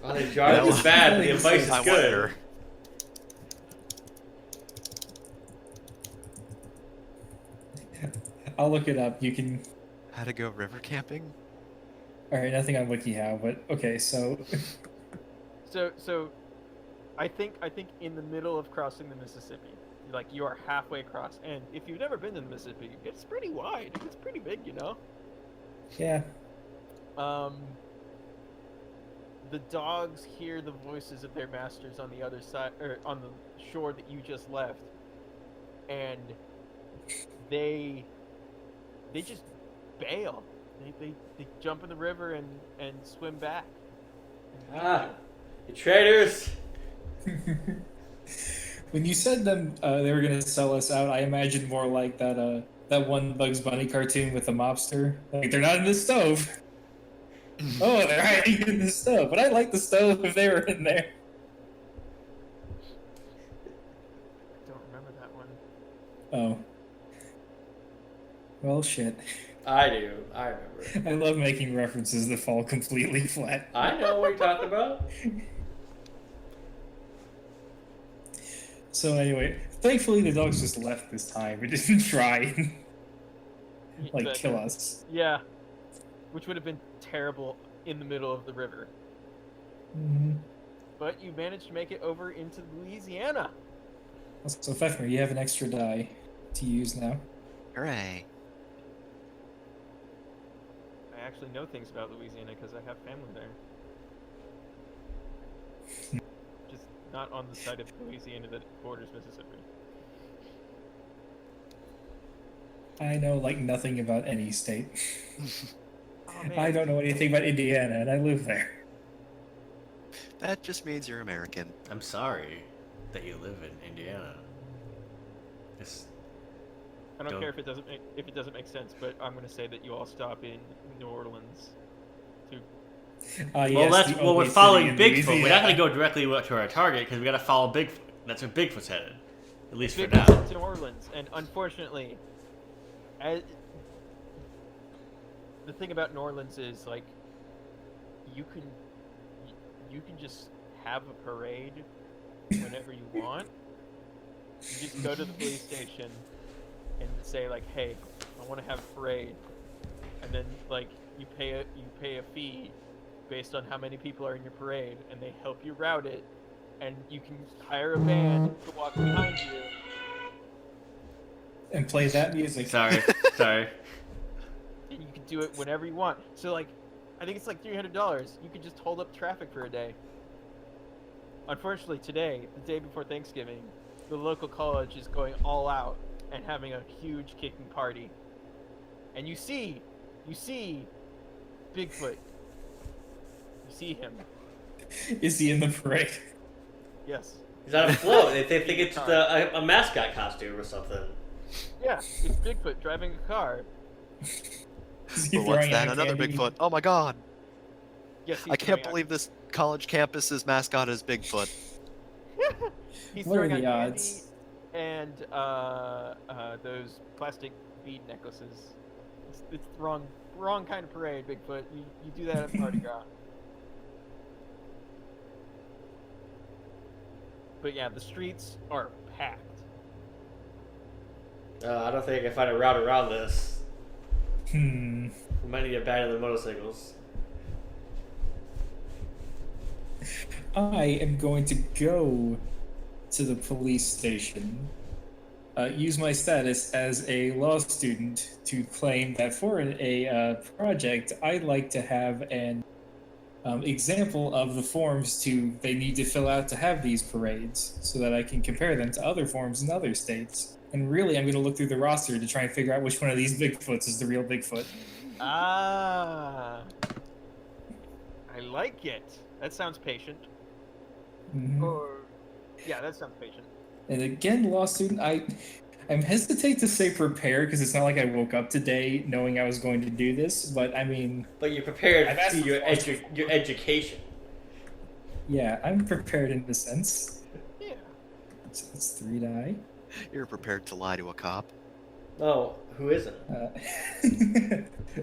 Oh, the jargon is bad, but the advice is I good. wonder. I'll look it up. You can. How to go river camping? All right, nothing on WikiHow, but okay. So So I think in the middle of crossing the Mississippi, like you are halfway across, and if you've never been to the Mississippi, it's pretty wide. It's pretty big, you know. yeah, The dogs hear the voices of their masters on the other side, or on the shore that you just left, and they just bail. They jump in the river and swim back. Ah, you traitors! when you said them they were gonna sell us out, I imagined more like that one Bugs Bunny cartoon with the mobster. Like they're not in the stove. Oh, they're hiding in the stove. But I like the stove if they were in there. I don't remember that one. Oh. Well, shit. I do. I remember. I love making references that fall completely flat. I know what you're talking about. So anyway, thankfully the dogs just left this time. It didn't try and like But- kill us. Yeah, which would have been terrible in the middle of the river. Mm-hmm. But you managed to make it over into Louisiana. So Fefner, you have an extra die to use now. Hooray. I actually know things about Louisiana because I have family there. Just not on the side of Louisiana that borders Mississippi. I know like nothing about any state. Oh, man. I don't know anything about Indiana, and I live there. That just means you're American. I'm sorry that you live in Indiana. It's, I don't Don't- care if it doesn't make sense, but I'm gonna say that you all stop in New Orleans. To well, Yes, that's the well, we're only following city in Bigfoot. We're not Louisiana. going to go directly to our target because we got to follow Bigfoot. That's where Bigfoot's headed, at least for Bigfoot's now. to New Orleans, and unfortunately, the thing about New Orleans is like you can just have a parade whenever you want. You just go to the police station and say like, "Hey, I want to have a parade," and then like you pay a fee based on how many people are in your parade, and they help you route it, and you can hire a band to walk behind you. And play that music. Sorry. And you can do it whenever you want. So like, I think it's like $300. You could just hold up traffic for a day. Unfortunately, today, the day before Thanksgiving, the local college is going all out and having a huge kicking party. And you see Bigfoot. You see him. Is he in the parade? Yes. He's on a float. They think it's a mascot costume or something. Yeah, it's Bigfoot driving a car. Is he But what's throwing that? out Another candy? Bigfoot. Oh my god. Yes, he's I can't throwing out- believe this college campus's mascot is Bigfoot. He's What are throwing the out odds? candy and those plastic bead necklaces. It's the wrong kind of parade, Bigfoot. You do that at Mardi Gras. But yeah, the streets are packed. I don't think I can find a route around this. Hmm. We might need to abandon the motorcycles. I am going to go to the police station, use my status as a law student to claim that for a project, I'd like to have an example of the forms they need to fill out to have these parades so that I can compare them to other forms in other states. And really, I'm going to look through the roster to try and figure out which one of these Bigfoots is the real Bigfoot. Ah. I like it. That sounds patient. Mhm. Or yeah, that sounds patient. And again, law student, I'm hesitant to say prepare because it's not like I woke up today knowing I was going to do this, but I mean, But you're prepared I've asked to your before. your education. yeah, I'm prepared in a sense. Yeah. So that's 3 die. You're prepared to lie to a cop. Oh, who isn't?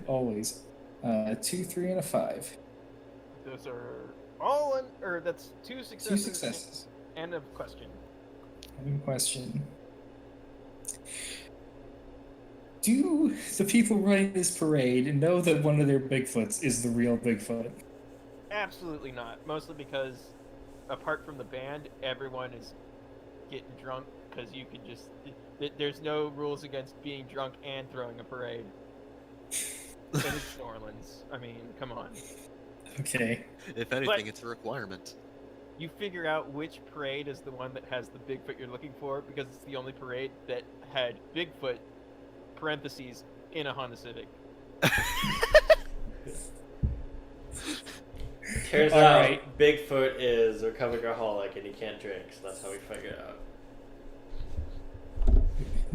Always. 2, 3, and a 5. Those are all or that's 2 successes. 2 successes. And a question. One question. Do the people running this parade know that one of their Bigfoots is the real Bigfoot? Absolutely not. Mostly because, apart from the band, everyone is getting drunk because you could just. There's no rules against being drunk and throwing a parade. And it's New Orleans. I mean, come on. Okay. If anything, it's a requirement. You figure out which parade is the one that has the Bigfoot you're looking for because it's the only parade that had Bigfoot parentheses in a Honda Civic. Turns All out right. Bigfoot is a recovering alcoholic and he can't drink, so that's how we figured it out.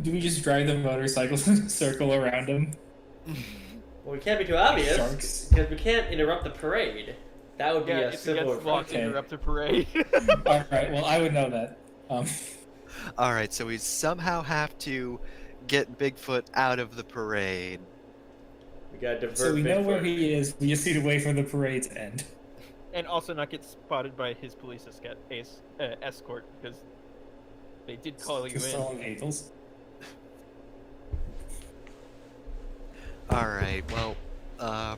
Do we just drive the motorcycles in a circle around him? Well, we can't be too obvious Sharks. because we can't interrupt the parade. That would be Yeah, a it's civil against the law to Okay. interrupt a parade. All right. Well, I would know that. All right, so we somehow have to get Bigfoot out of the parade. We gotta divert So we know where Bigfoot. he is. We just need to wait for the parade to end. And also not get spotted by his police escort because they did call you in. Stolen vehicles. All right, well,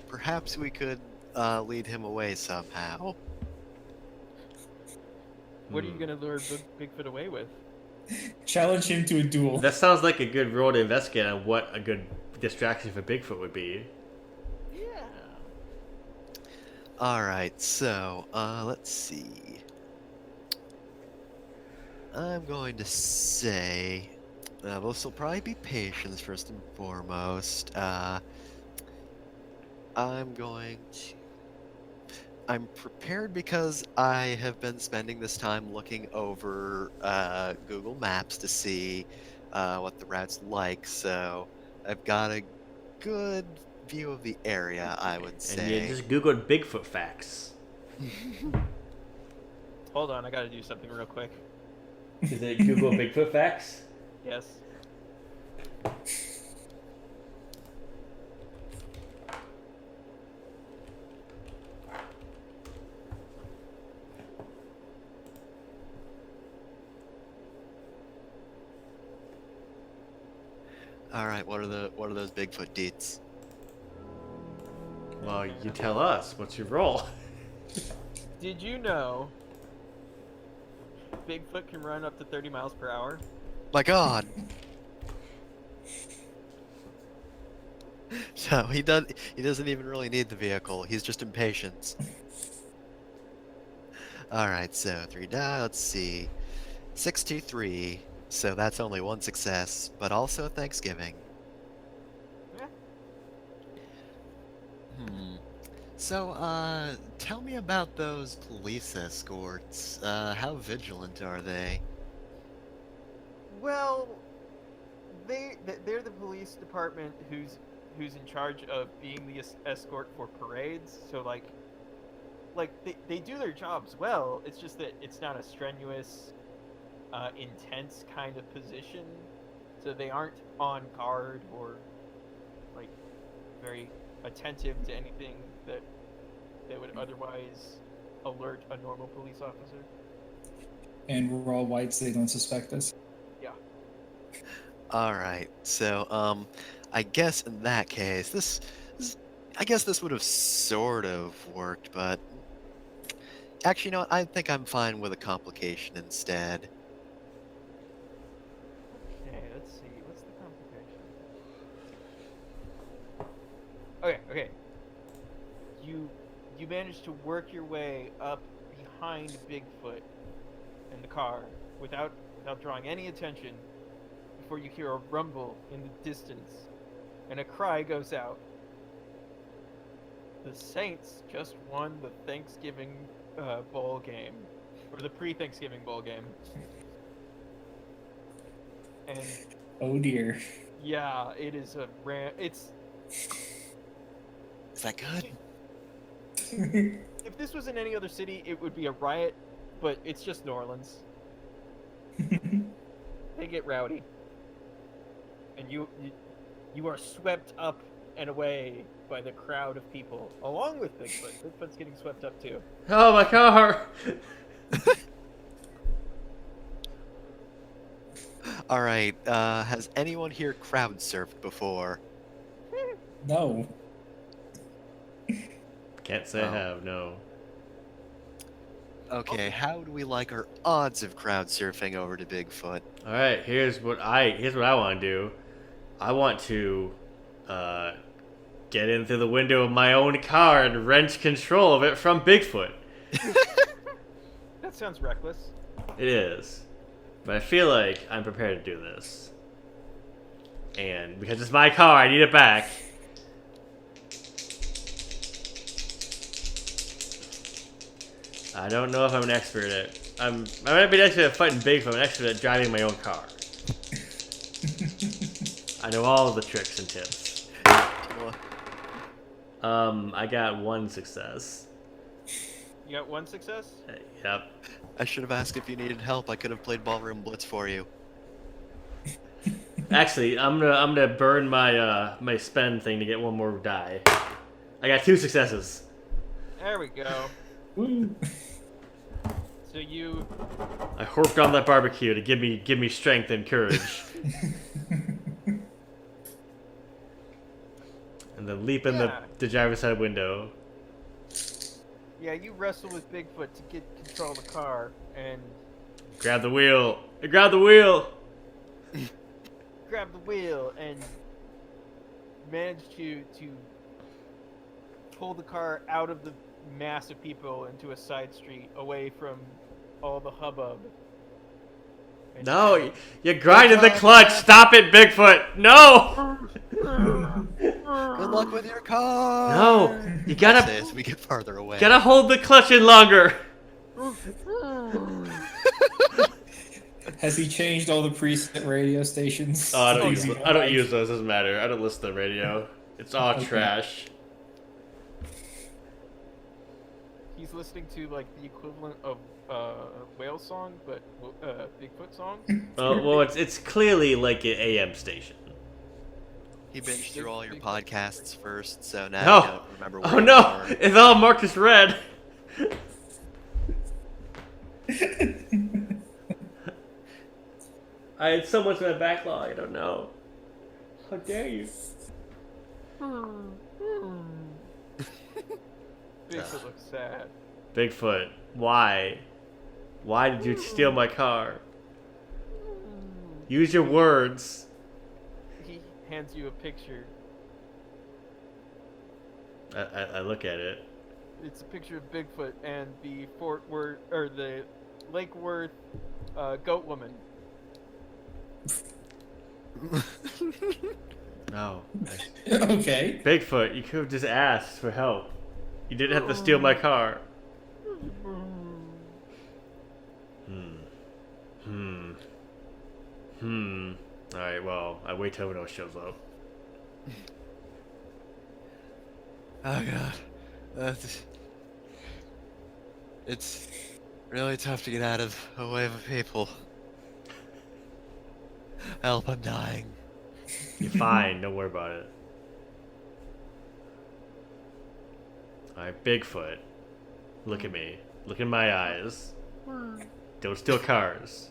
perhaps we could lead him away somehow. What are you gonna lure Bigfoot away with? Challenge him to a duel. That sounds like a good role to investigate on what a good distraction for Bigfoot would be. Yeah. All right, so let's see. I'm going to say this will probably be patience first and foremost. I'm prepared because I have been spending this time looking over Google Maps to see what the route's like. So I've got a good view of the area, I would And say. you just googled Bigfoot facts. Hold on, I gotta do something real quick. Is it Google Bigfoot facts? Yes. All right, what are those Bigfoot deets? Well, you tell us. What's your role? Did you know Bigfoot can run up to 30 miles per hour? My God. So he doesn't even really need the vehicle. He's just impatient. All right, so 3 down. Let's see, 623. So that's only one success, but also Thanksgiving. Yeah. So, tell me about those police escorts. How vigilant are they? Well, they're the police department who's in charge of being the escort for parades. So like they do their jobs well. It's just that it's not a strenuous, intense kind of position. So they aren't on guard or like very attentive to anything that would otherwise alert a normal police officer. And we're all white, so they don't suspect us. Yeah. All right, so I guess in that case, I guess this would have sort of worked, but actually, you know what? I think I'm fine with a complication instead. Okay, let's see. What's the complication? Okay. You managed to work your way up behind Bigfoot in the car without drawing any attention before you hear a rumble in the distance and a cry goes out. The Saints just won the Thanksgiving bowl game, or the pre-Thanksgiving bowl game. And Oh dear. yeah, it is it's Is that good? if this was in any other city, it would be a riot, but it's just New Orleans. They get rowdy, and you are swept up and away by the crowd of people, along with Bigfoot. Bigfoot's getting swept up too. Oh, my car! All right. Has anyone here crowd surfed before? No. Can't say I Oh. have, no. Okay. How do we like our odds of crowd surfing over to Bigfoot? All right, here's what I want to do. I want to get in through the window of my own car and wrench control of it from Bigfoot. That sounds reckless. It is. But I feel like I'm prepared to do this. And because it's my car, I need it back. I don't know if I'm an expert at it. I might be an expert at fighting Bigfoot. I'm an expert at driving my own car. I know all of the tricks and tips. I got 1 success. You got 1 success? Yep. I should have asked if you needed help. I could have played Ballroom Blitz for you. Actually, I'm gonna burn my my spend thing to get 1 more die. I got 2 successes. There we go. Woo. So you I horked on that barbecue to give me strength and courage, and then leap in Yeah. the driver's side window. you wrestle with Bigfoot to get control of the car and Grab the wheel. I grabbed the wheel. grab the wheel and manage to pull the car out of the mass of people into a side street away from all the hubbub. And No, you grinded the clutch. Stop it, Bigfoot. No. Good luck with your car. No, you Say gotta as we get farther away. hold the clutch in longer. Has he changed all the preset radio stations? Oh, I don't Easy. use those. Doesn't matter. I don't listen to the radio. It's all Okay. trash. he's listening to like the equivalent of whale song, but Bigfoot song. Well, it's clearly like an AM station. He binged through all your podcasts first, so now No. you don't remember where Oh you no! are. It's all marked as red. I had so much in my backlog. I don't know. How dare you? Bigfoot looks sad. Bigfoot, why? Why did you steal my car? Use your words. He hands you a picture. I look at it. It's a picture of Bigfoot and the Fort Worth or the Lake Worth goat woman. No. Okay. Bigfoot, you could have just asked for help. You didn't have to steal my car. Alright, well, I wait till everyone else shows up. Oh god. It's really tough to get out of a wave of people. Help, I'm dying. You're fine, don't worry about it. Alright, Bigfoot. Look at me. Look in my eyes. Don't steal cars.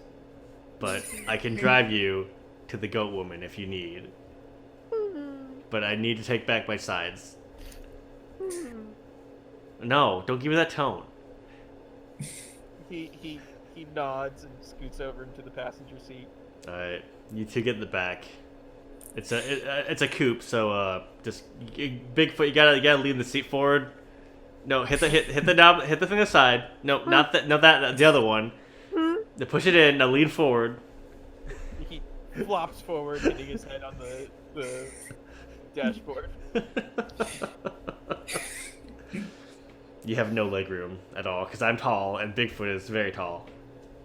But I can drive you to the goat woman if you need. But I need to take back my sides. No, don't give me that tone. He nods and scoots over into the passenger seat. Alright, you two get in the back. It's a coupe, so just Bigfoot. You gotta lean the seat forward. No, hit the knob, hit the thing aside. No, not that, the other one. To push it in. Now lean forward. He flops forward, hitting his head on the dashboard. You have no leg room at all because I'm tall and Bigfoot is very tall.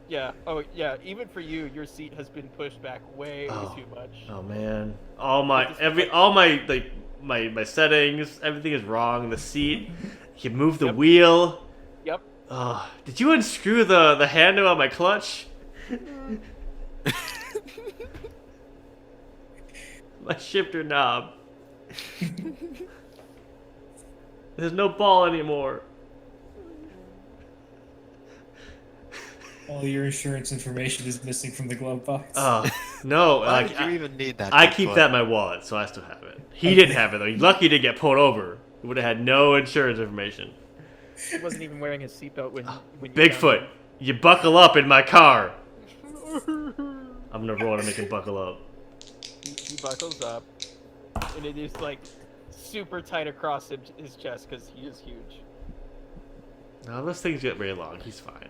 Yeah. Oh, yeah. Even for you, your seat has been pushed back way Oh. too much. Oh man, all my settings, everything is wrong. The seat, you move the Yep. wheel. Yep. Did you unscrew the handle on my clutch? My shifter knob. There's no ball anymore. All your insurance information is missing from the glove box. Oh, No, Why like did you even need that? I keep Bigfoot? that in my wallet, so I still have it. He didn't have it though. He's lucky he didn't get pulled over. He would have had no insurance information. He wasn't even wearing his seatbelt when you Bigfoot, you buckle up in my car. found him. I'm gonna roll to make him buckle up. He buckles up, and it is like super tight across his chest because he is huge. No, those things get very long. He's fine.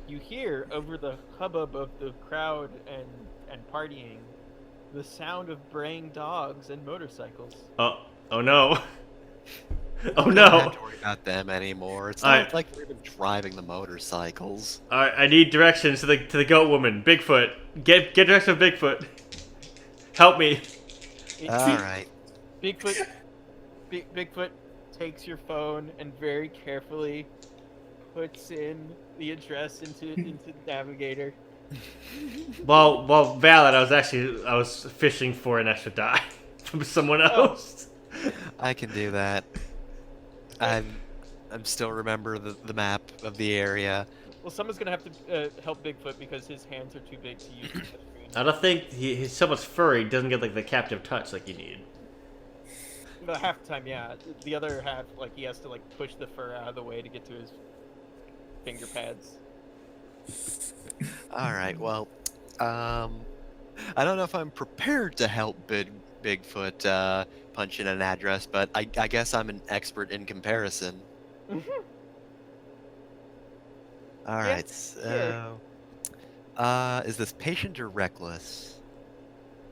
You hear over the hubbub of the crowd and partying the sound of braying dogs and motorcycles. Oh no. Oh We don't no. have to worry about them anymore. It's Alright. not like we're even driving the motorcycles. All right, I need directions to the goat woman, Bigfoot. Get direction of Bigfoot. Help me. All right. Bigfoot takes your phone and very carefully puts in the address into the navigator. Well, valid. I was fishing for an extra die from someone else. I can do that. I'm still remember the map of the area. Well, someone's gonna have to help Bigfoot because his hands are too big to use the screen. I don't think he's so much furry. He doesn't get like the captive touch like you need. The half the time, yeah. The other half, like he has to like push the fur out of the way to get to his finger pads. All right. Well, I don't know if I'm prepared to help Bigfoot punch in an address, but I guess I'm an expert in comparison. All Yeah, right. So, is this patient or reckless?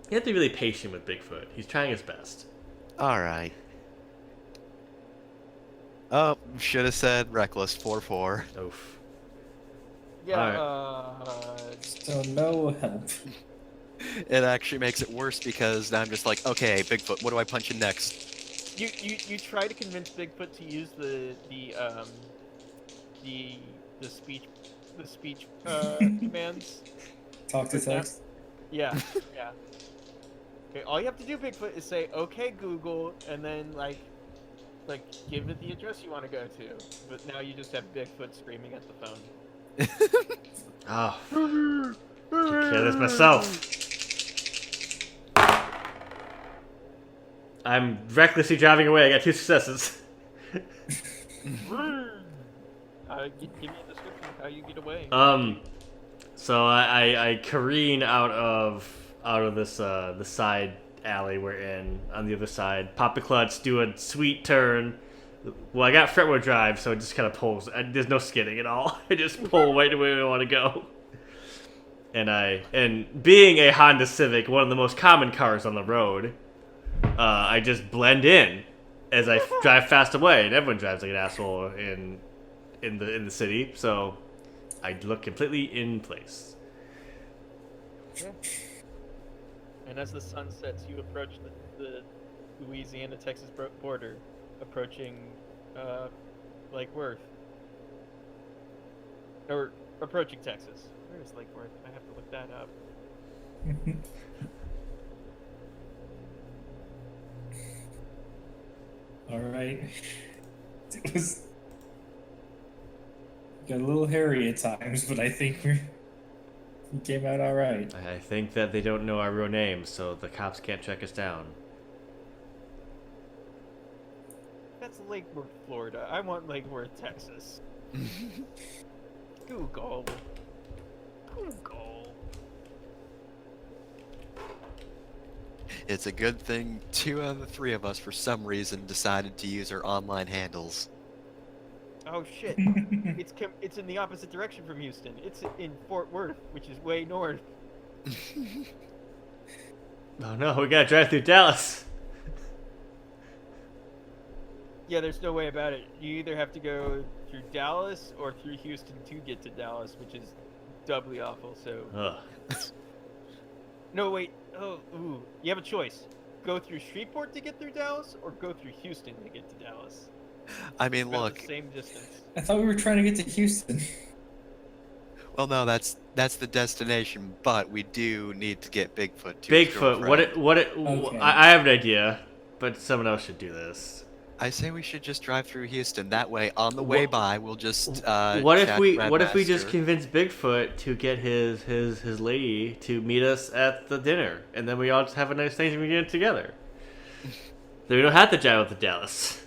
You have to be really patient with Bigfoot. He's trying his best. All right. Oh, should have said reckless. 4-4. Oof. Yeah. So no help. It actually makes it worse because now I'm just like, okay, Bigfoot, what do I punch in next? You try to convince Bigfoot to use the speech commands. Talk to But now- text. Yeah, yeah. Okay, all you have to do, Bigfoot, is say, "Okay, Google," and then like give it the address you want to go to. But now you just have Bigfoot screaming at the phone. Oh, take care of this myself. I'm recklessly driving away. I got 2 successes. Give me a description of how you get away. So I careen out of this the side alley we're in on the other side. Pop the clutch, do a sweet turn. Well, I got front wheel drive, so it just kind of pulls. There's no skidding at all. I just pull right the way I want to go. And being a Honda Civic, one of the most common cars on the road, I just blend in as I drive fast away, and everyone drives like an asshole in the city. So I look completely in place. Yeah. And as the sun sets, you approach the Louisiana-Texas border, approaching Lake Worth. Or approaching Texas. Where is Lake Worth? I have to look that up. All right. It was got a little hairy at times, but I think we came out all right. I think that they don't know our real names, so the cops can't track us down. That's Lake Worth, Florida. I want Lake Worth, Texas. Google. It's a good thing 2 out of the 3 of us, for some reason, decided to use our online handles. Oh shit! It's in the opposite direction from Houston. It's in Fort Worth, which is way north. Oh no, we gotta drive through Dallas. Yeah, there's no way about it. You either have to go through Dallas or through Houston to get to Dallas, which is doubly awful. So Ugh. no, wait. Oh, ooh. You have a choice: go through Shreveport to get through Dallas, or go through Houston to get to Dallas. I mean, About look. the same distance. I thought we were trying to get to Houston. Well, no, that's the destination, but we do need to get Bigfoot to his Bigfoot, girlfriend. Okay. I have an idea, but someone else should do this. I say we should just drive through Houston. That way, on the way by, we'll just What if chat we to what if we just Redmaster. convince Bigfoot to get his lady to meet us at the dinner, and then we all just have a nice Thanksgiving together. Then we don't have to drive up to Dallas.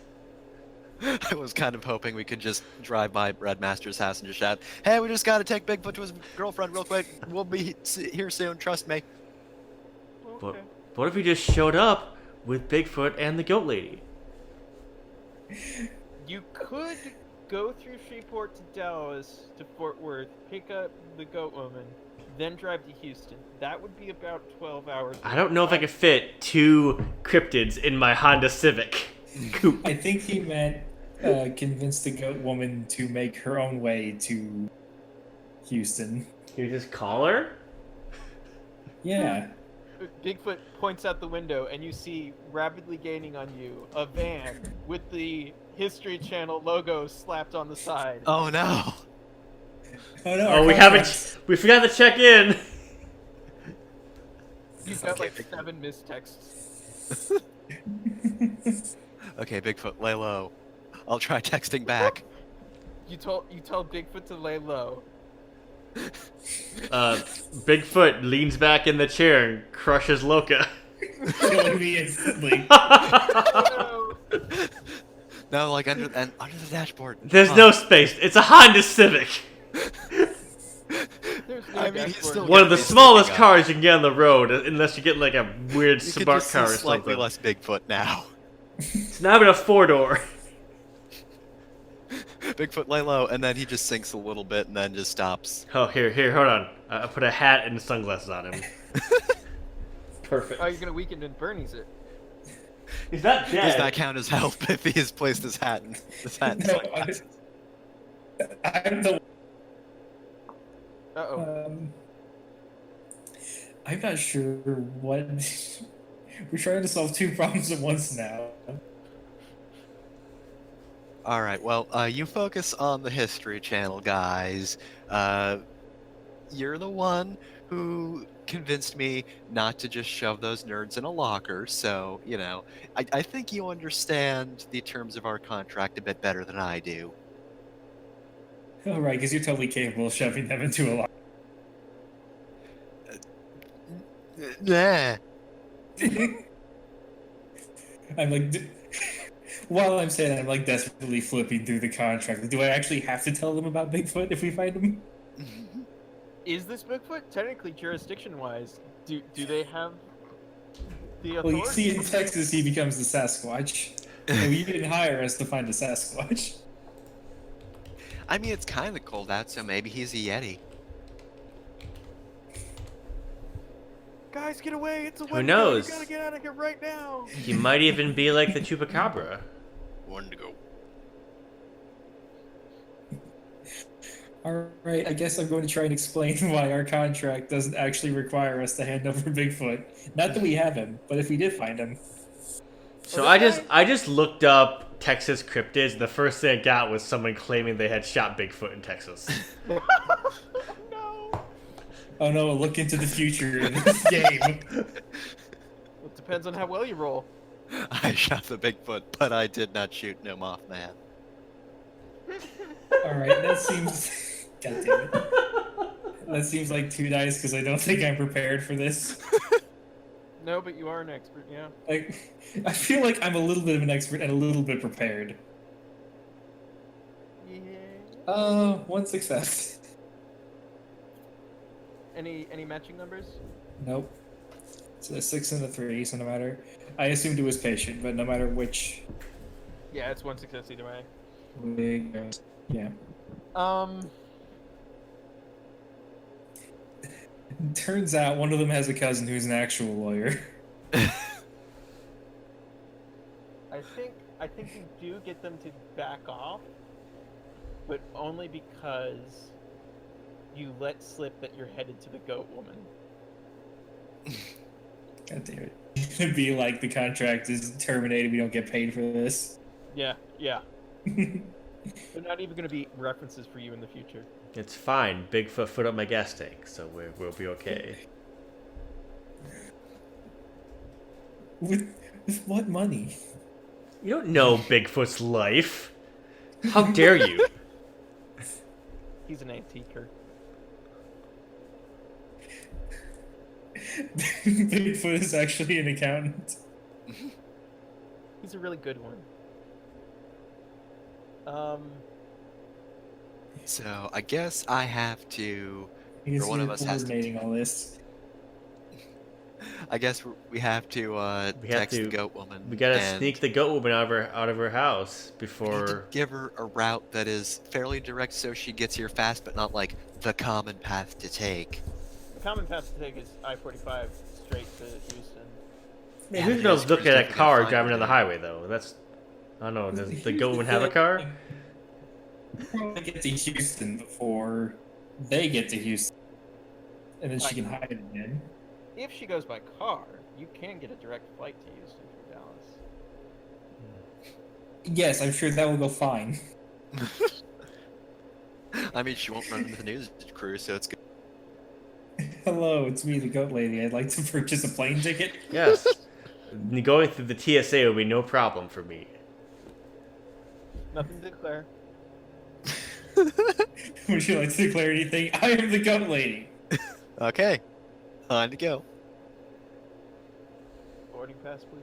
I was kind of hoping we could just drive by Redmaster's house and just shout, "Hey, we just got to take Bigfoot to his girlfriend real quick. We'll be here soon. Trust me." But Okay. what if we just showed up with Bigfoot and the goat lady? You could go through Shreveport to Dallas to Fort Worth, pick up the goat woman, then drive to Houston. That would be about 12 hours. I don't know if I could fit 2 cryptids in my Honda Civic coupe. I think he meant convince the goat woman to make her own way to Houston. You just call her? Yeah. Bigfoot points out the window, and you see rapidly gaining on you a van with the History Channel logo slapped on the side. Oh no! Oh no. Oh, our we contracts- we forgot to check in. You've got Okay, like Bigfoot. 7 missed texts. Okay, Bigfoot, lay low. I'll try texting back. You told Bigfoot to lay low. Bigfoot leans back in the chair and crushes Loca. killing me instantly. Oh, no. No, like under the dashboard. There's Come no on. space. It's a Honda Civic. There's no I mean, he's dashboard. still- One of the It's smallest sticking up. cars you can get on the road, unless you get like a weird You could smart just car or see slightly something. less Bigfoot now. It's not even a 4-door. Bigfoot, lay low, and then he just sinks a little bit and then just stops. Oh, here, hold on. I put a hat and sunglasses on him. Perfect. Oh, you're gonna weaken and Bernie's it. He's not Does dead. that count as help if he has placed his hat in his hat? No, I'm the. Uh-oh. I'm not sure what. We're trying to solve 2 problems at once now. All right. Well, you focus on the History Channel, guys. You're the one who convinced me not to just shove those nerds in a locker. So, you know, I think you understand the terms of our contract a bit better than I do. Oh, right, because you're totally capable of shoving them into a locker. Nah. I'm like, while I'm saying that, I'm like desperately flipping through the contract. Like, do I actually have to tell them about Bigfoot if we find him? Is this Bigfoot? Technically, jurisdiction-wise, do they have the Well, authority? you see, in Texas, he becomes the Sasquatch. And you didn't hire us to find a Sasquatch. I mean, it's kind of cold out, so maybe he's a Yeti. Guys, get away! It's a Who Wendigo! knows? You gotta get out of here right now! He might even be like the Chupacabra. Wendigo. Alright, I guess I'm going to try and explain why our contract doesn't actually require us to hand over Bigfoot. Not that we have him, but if we did find him. So Well, I just looked up Texas cryptids, and the first thing I got was someone claiming they had shot Bigfoot in Texas. No! Oh no, a look into the future in this game. It depends on how well you roll. I shot the Bigfoot, but I did not shoot no Mothman. Alright, that seems. God damn it. That seems like 2 dice because I don't think I'm prepared for this. No, but you are an expert, yeah. Like, I feel like I'm a little bit of an expert and a little bit prepared. Yeah. 1 success. Any matching numbers? Nope. It's a 6 and a 3, so no matter. I assumed it was patient, but no matter which. Yeah, it's 1 success either way. Yeah. Turns out one of them has a cousin who's an actual lawyer. I think you do get them to back off, but only because you let slip that you're headed to the goat woman. God damn it. It'd be like the contract is terminated, we don't get paid for this. Yeah. They're not even going to be references for you in the future. It's fine. Bigfoot foot up my gas tank, so we'll be okay. With what money? You don't know Bigfoot's life. How dare you? He's an antiquer. Bigfoot is actually an accountant. He's a really good one. So I guess I have to. He's Or one of us has to. coordinating all this. I guess we have to We have text the to- goat woman. We gotta and sneak the goat woman out of her house we need to before. give her a route that is fairly direct, so she gets here fast, but not like the common path to take. The common path to take is I-45 straight to Houston. Man, Yeah, who's it gonna is. look Crew's at a definitely gonna car find driving her down the there. highway though? That's I don't know. Does the Here's goat woman the have a thing. car? We'll probably get to Houston before they get to Houston, and then she can hide again. If she goes by car, you can get a direct flight to Houston from Dallas. Yes, I'm sure that will go fine. I mean, she won't run into the news crew, so it's good. Hello, it's me, the goat lady. I'd like to purchase a plane ticket. Yes. Going through the TSA will be no problem for me. Nothing to declare. Would you like to declare anything? I am the goat lady. Okay, time to go. Boarding pass, please.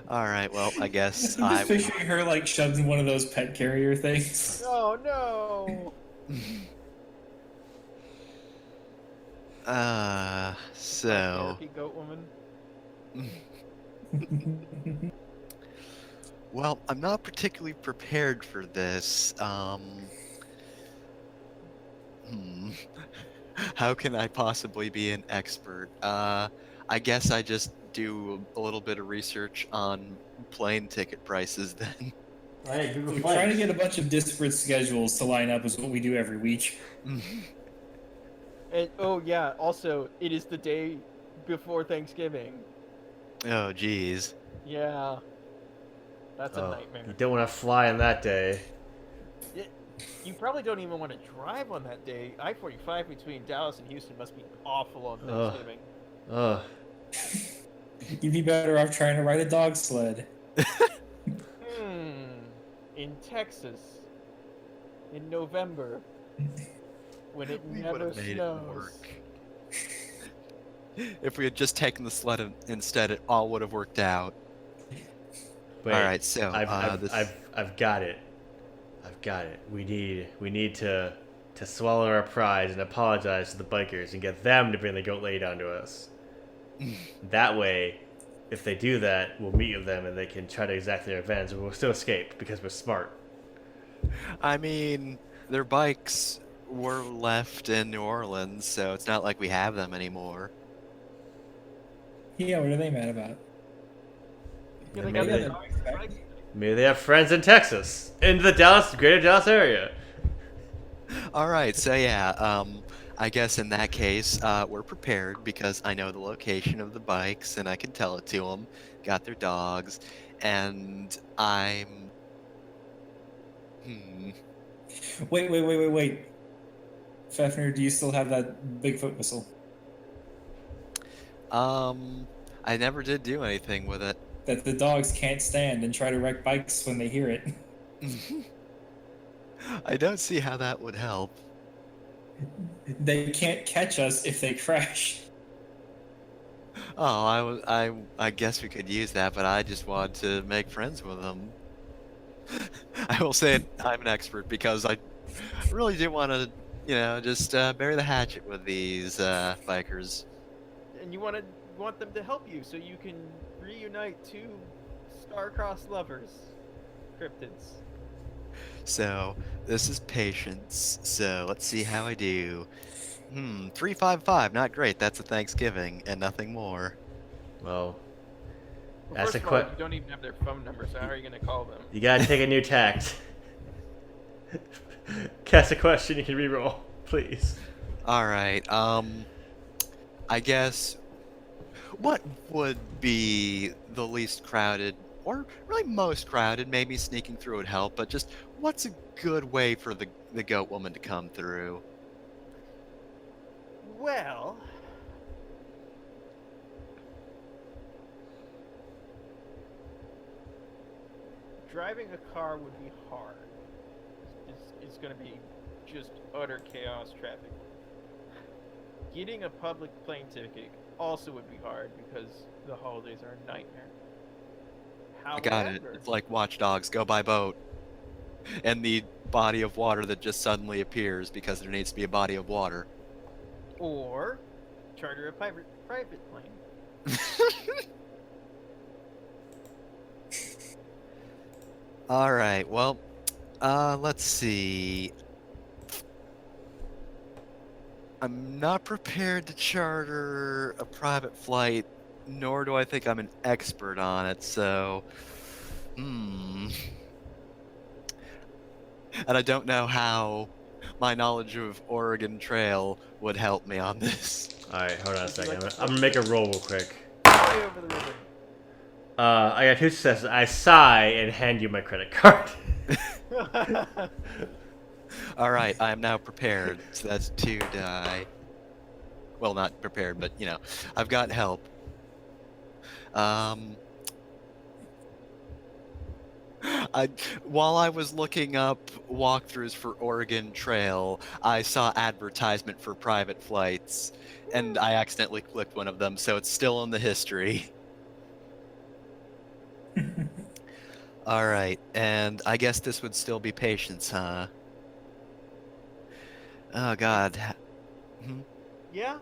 All right, well, I guess I'm I just will. picturing her like shoved in one of those pet carrier things. Oh no! So, Therapy goat woman. well, I'm not particularly prepared for this. How can I possibly be an expert? I guess I just do a little bit of research on plane ticket prices then. Hey, Google We're trying to get a bunch of disparate schedules to line up is what we do every week. And oh yeah, also it is the day before Thanksgiving. Oh, geez. Yeah. That's a You nightmare. don't want to fly on that day. You probably don't even want to drive on that day. I-45 between Dallas and Houston must be awful on Ugh. Thanksgiving. Ugh. You'd be better off trying to ride a dog sled. In Texas, in November, when it We never would've made it snows. work. If we had just taken the sled instead, it all would have worked out. Wait, All right, so I've got it. I've got it. We need to swallow our pride and apologize to the bikers and get them to bring the goat lady down to us. That way, if they do that, we'll meet with them and they can try to exact their revenge, and we'll still escape because we're smart. I mean, their bikes were left in New Orleans, so it's not like we have them anymore. Yeah, what are they mad about? Yeah, Maybe got they- that dog strike. Maybe they have friends in Texas, in the greater Dallas area. All right, so yeah, I guess in that case, we're prepared because I know the location of the bikes and I can tell it to them. Got their dogs, and I'm. Wait. Fefner, do you still have that Bigfoot whistle? I never did do anything with it. That the dogs can't stand and try to wreck bikes when they hear it. I don't see how that would help. They can't catch us if they crash. Oh, I guess we could use that, but I just wanted to make friends with them. I will say I'm an expert because I really do want to, just bury the hatchet with these bikers. And you want them to help you so you can reunite two star-crossed lovers, cryptids. So this is patience. So let's see how I do. 355, not great. That's a Thanksgiving and nothing more. Well, Well, That's first a of all, que- you don't even have their phone number, so how are you going to call them? you gotta take a new tact. Cast a question, you can reroll, please. All right. I guess what would be the least crowded, or really most crowded? Maybe sneaking through would help, but just what's a good way for the goat woman to come through? Well, driving a car would be hard. It's going to be just utter chaos traffic. Getting a public plane ticket also would be hard because the holidays are a nightmare. I got it. It's like Watch Dogs, go by boat. And the body of water that just suddenly appears because there needs to be a body of water. Or charter a private plane. Alright, well, let's see. I'm not prepared to charter a private flight, nor do I think I'm an expert on it, so... And I don't know how my knowledge of Oregon Trail would help me on this. Alright, hold on a second. I'm gonna make a roll real quick. Way over the river. I got 2 successes. I sigh and hand you my credit card. Alright, I am now prepared, so that's 2 die. Well, not prepared, but, you know, I've got help. While I was looking up walkthroughs for Oregon Trail, I saw advertisement for private flights, and I accidentally clicked one of them, so it's still in the history. Alright, and I guess this would still be patience, huh? Oh god. Yeah,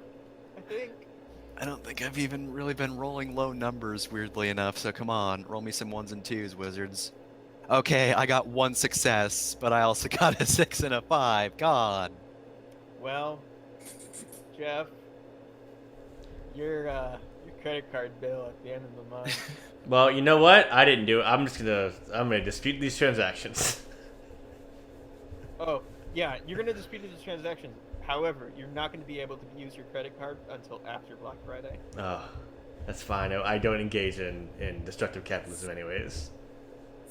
I think. I don't think I've even really been rolling low numbers, weirdly enough, so come on, roll me some 1s and 2s, wizards. Okay, I got 1 success, but I also got a 6 and a 5, god. Well, Jeff, your credit card bill at the end of the month. Well, you know what? I didn't do it. I'm gonna dispute these transactions. Oh, yeah, you're gonna dispute these transactions. However, you're not going to be able to use your credit card until after Black Friday. Oh, that's fine. I don't engage in destructive capitalism anyways.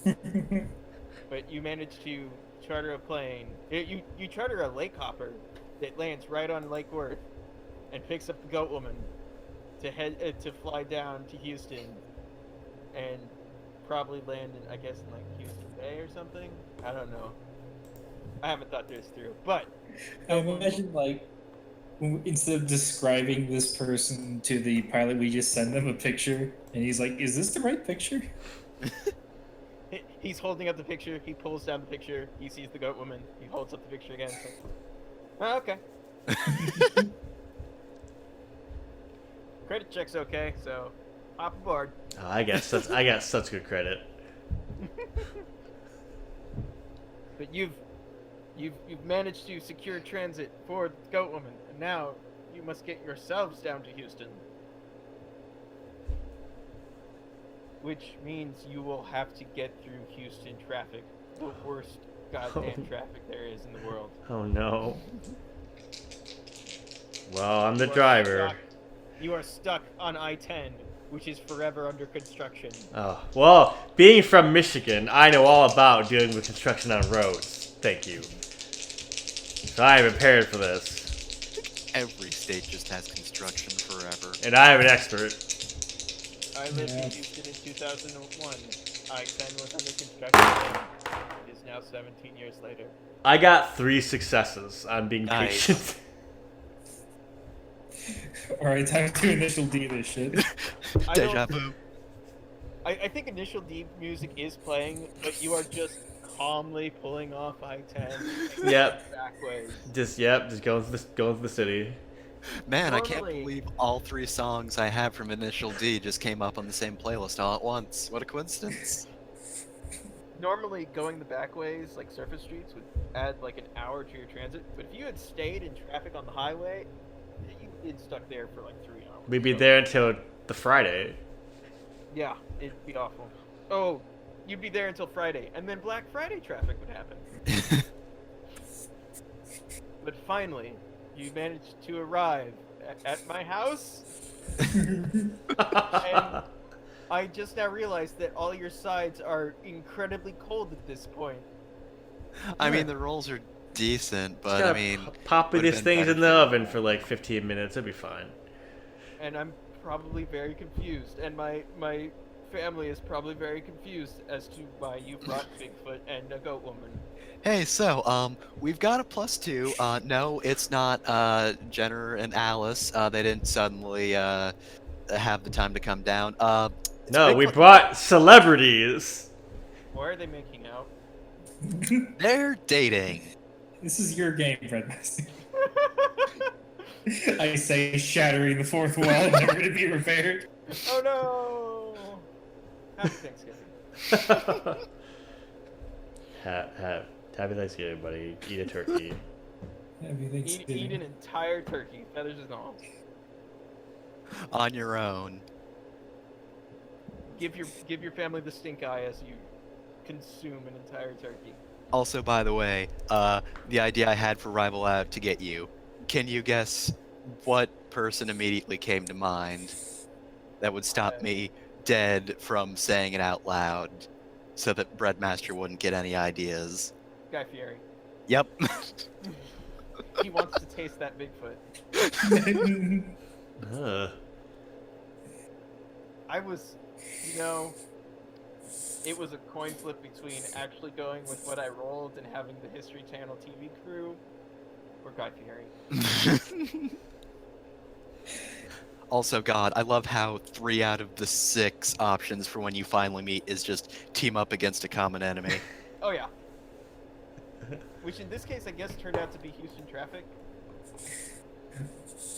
But you managed to charter a plane. You charter a lake hopper that lands right on Lake Worth and picks up the goat woman to fly down to Houston and probably land in, I guess, in like Houston Bay or something. I don't know. I haven't thought this through, but I imagine, like, instead of describing this person to the pilot, we just send them a picture, and he's like, "Is this the right picture?" He's holding up the picture. He pulls down the picture. He sees the goat woman. He holds up the picture again. Oh, okay. Credit check's okay, so hop aboard. Oh, I got such good credit. But you've managed to secure transit for the goat woman, and now you must get yourselves down to Houston. Which means you will have to get through Houston traffic, the worst goddamn traffic there is in the world. Oh no. Well, I'm the driver. You are stuck on I-10, which is forever under construction. Oh, well, being from Michigan, I know all about dealing with construction on roads. Thank you. So I am prepared for this. Every state just has construction forever. And I am an expert. I lived in Houston in 2001. I-10 was under construction. It is now 17 years later. I got 3 successes on being Nice. patient. Alright, time to initial D this shit. Deja vu. I think Initial D music is playing, but you are just calmly pulling off I-10. Yep. Backways. Just going to the city. Man, I can't Normally- believe all 3 songs I have from Initial D just came up on the same playlist all at once. What a coincidence. Normally, going the back ways, like surface streets, would add like an hour to your transit. But if you had stayed in traffic on the highway, you'd been stuck there for like 3 hours. We'd be So, there until the Friday. Yeah, it'd be awful. Oh, you'd be there until Friday, and then Black Friday traffic would happen. But finally, you managed to arrive at my house, and I just now realized that all your sides are incredibly cold at this point. I mean, the rolls are decent, but Just I gotta mean... pop would've these been things better in the for- oven for like 15 minutes. It'll be fine. And I'm probably very confused. And my family is probably very confused as to why you brought Bigfoot and a goat woman. Hey, so, we've got a +2. No, it's not, Jenner and Alice. They didn't suddenly, have the time to come down. It's No, we Bigfoot. brought celebrities. Why are they making out? They're dating. This is your game, Fredmaster. I say, shattering the fourth wall, never to be repaired. Oh no! Happy Thanksgiving. Happy Thanksgiving, buddy. Eat a turkey. Happy Thanksgiving. Eat an entire turkey, feathers and all. On your own. Give your family the stink eye as you consume an entire turkey. Also, by the way, the idea I had for Rival Lab to get you. Can you guess what person immediately came to mind that would stop me dead from saying it out loud so that Breadmaster wouldn't get any ideas? Guy Fieri. Yep. He wants to taste that Bigfoot. I was, it was a coin flip between actually going with what I rolled and having the History Channel TV crew, or Guy Fieri. Also, God, I love how 3 out of the 6 options for when you finally meet is just team up against a common enemy. Oh yeah. Which in this case I guess turned out to be Houston Traffic.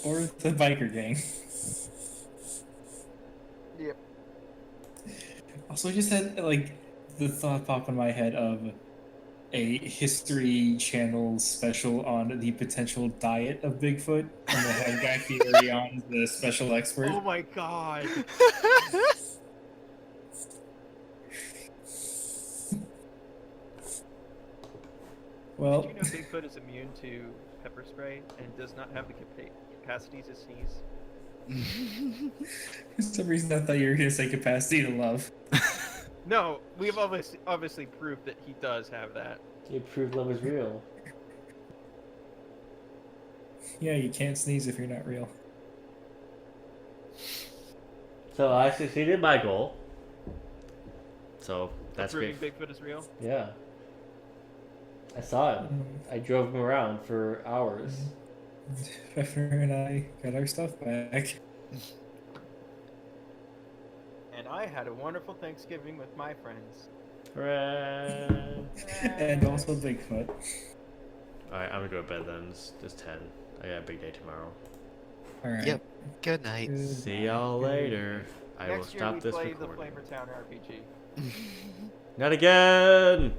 Or the biker gang. Yep. Also, I just had like the thought pop in my head of a History Channel special on the potential diet of Bigfoot, and they had Guy Fieri on the special expert. Oh my god. Well, Did you know Bigfoot is immune to pepper spray and does not have the capacity to sneeze? for some reason I thought you were going to say capacity to love. No, we've obviously proved that he does have that. You proved love is real. Yeah, you can't sneeze if you're not real. So I succeeded my goal. So that's Proving great. Bigfoot is real. Yeah. I saw him. I drove him around for hours. Pfeffer and I got our stuff back. And I had a wonderful Thanksgiving with my friends. Hooray! And also Bigfoot. Alright, I'm gonna go to bed then. It's 10. I got a big day tomorrow. Alright. Yep. Good night. Good See y'all later. I will Next year stop we this play the recording. Flamer Town RPG. Not again!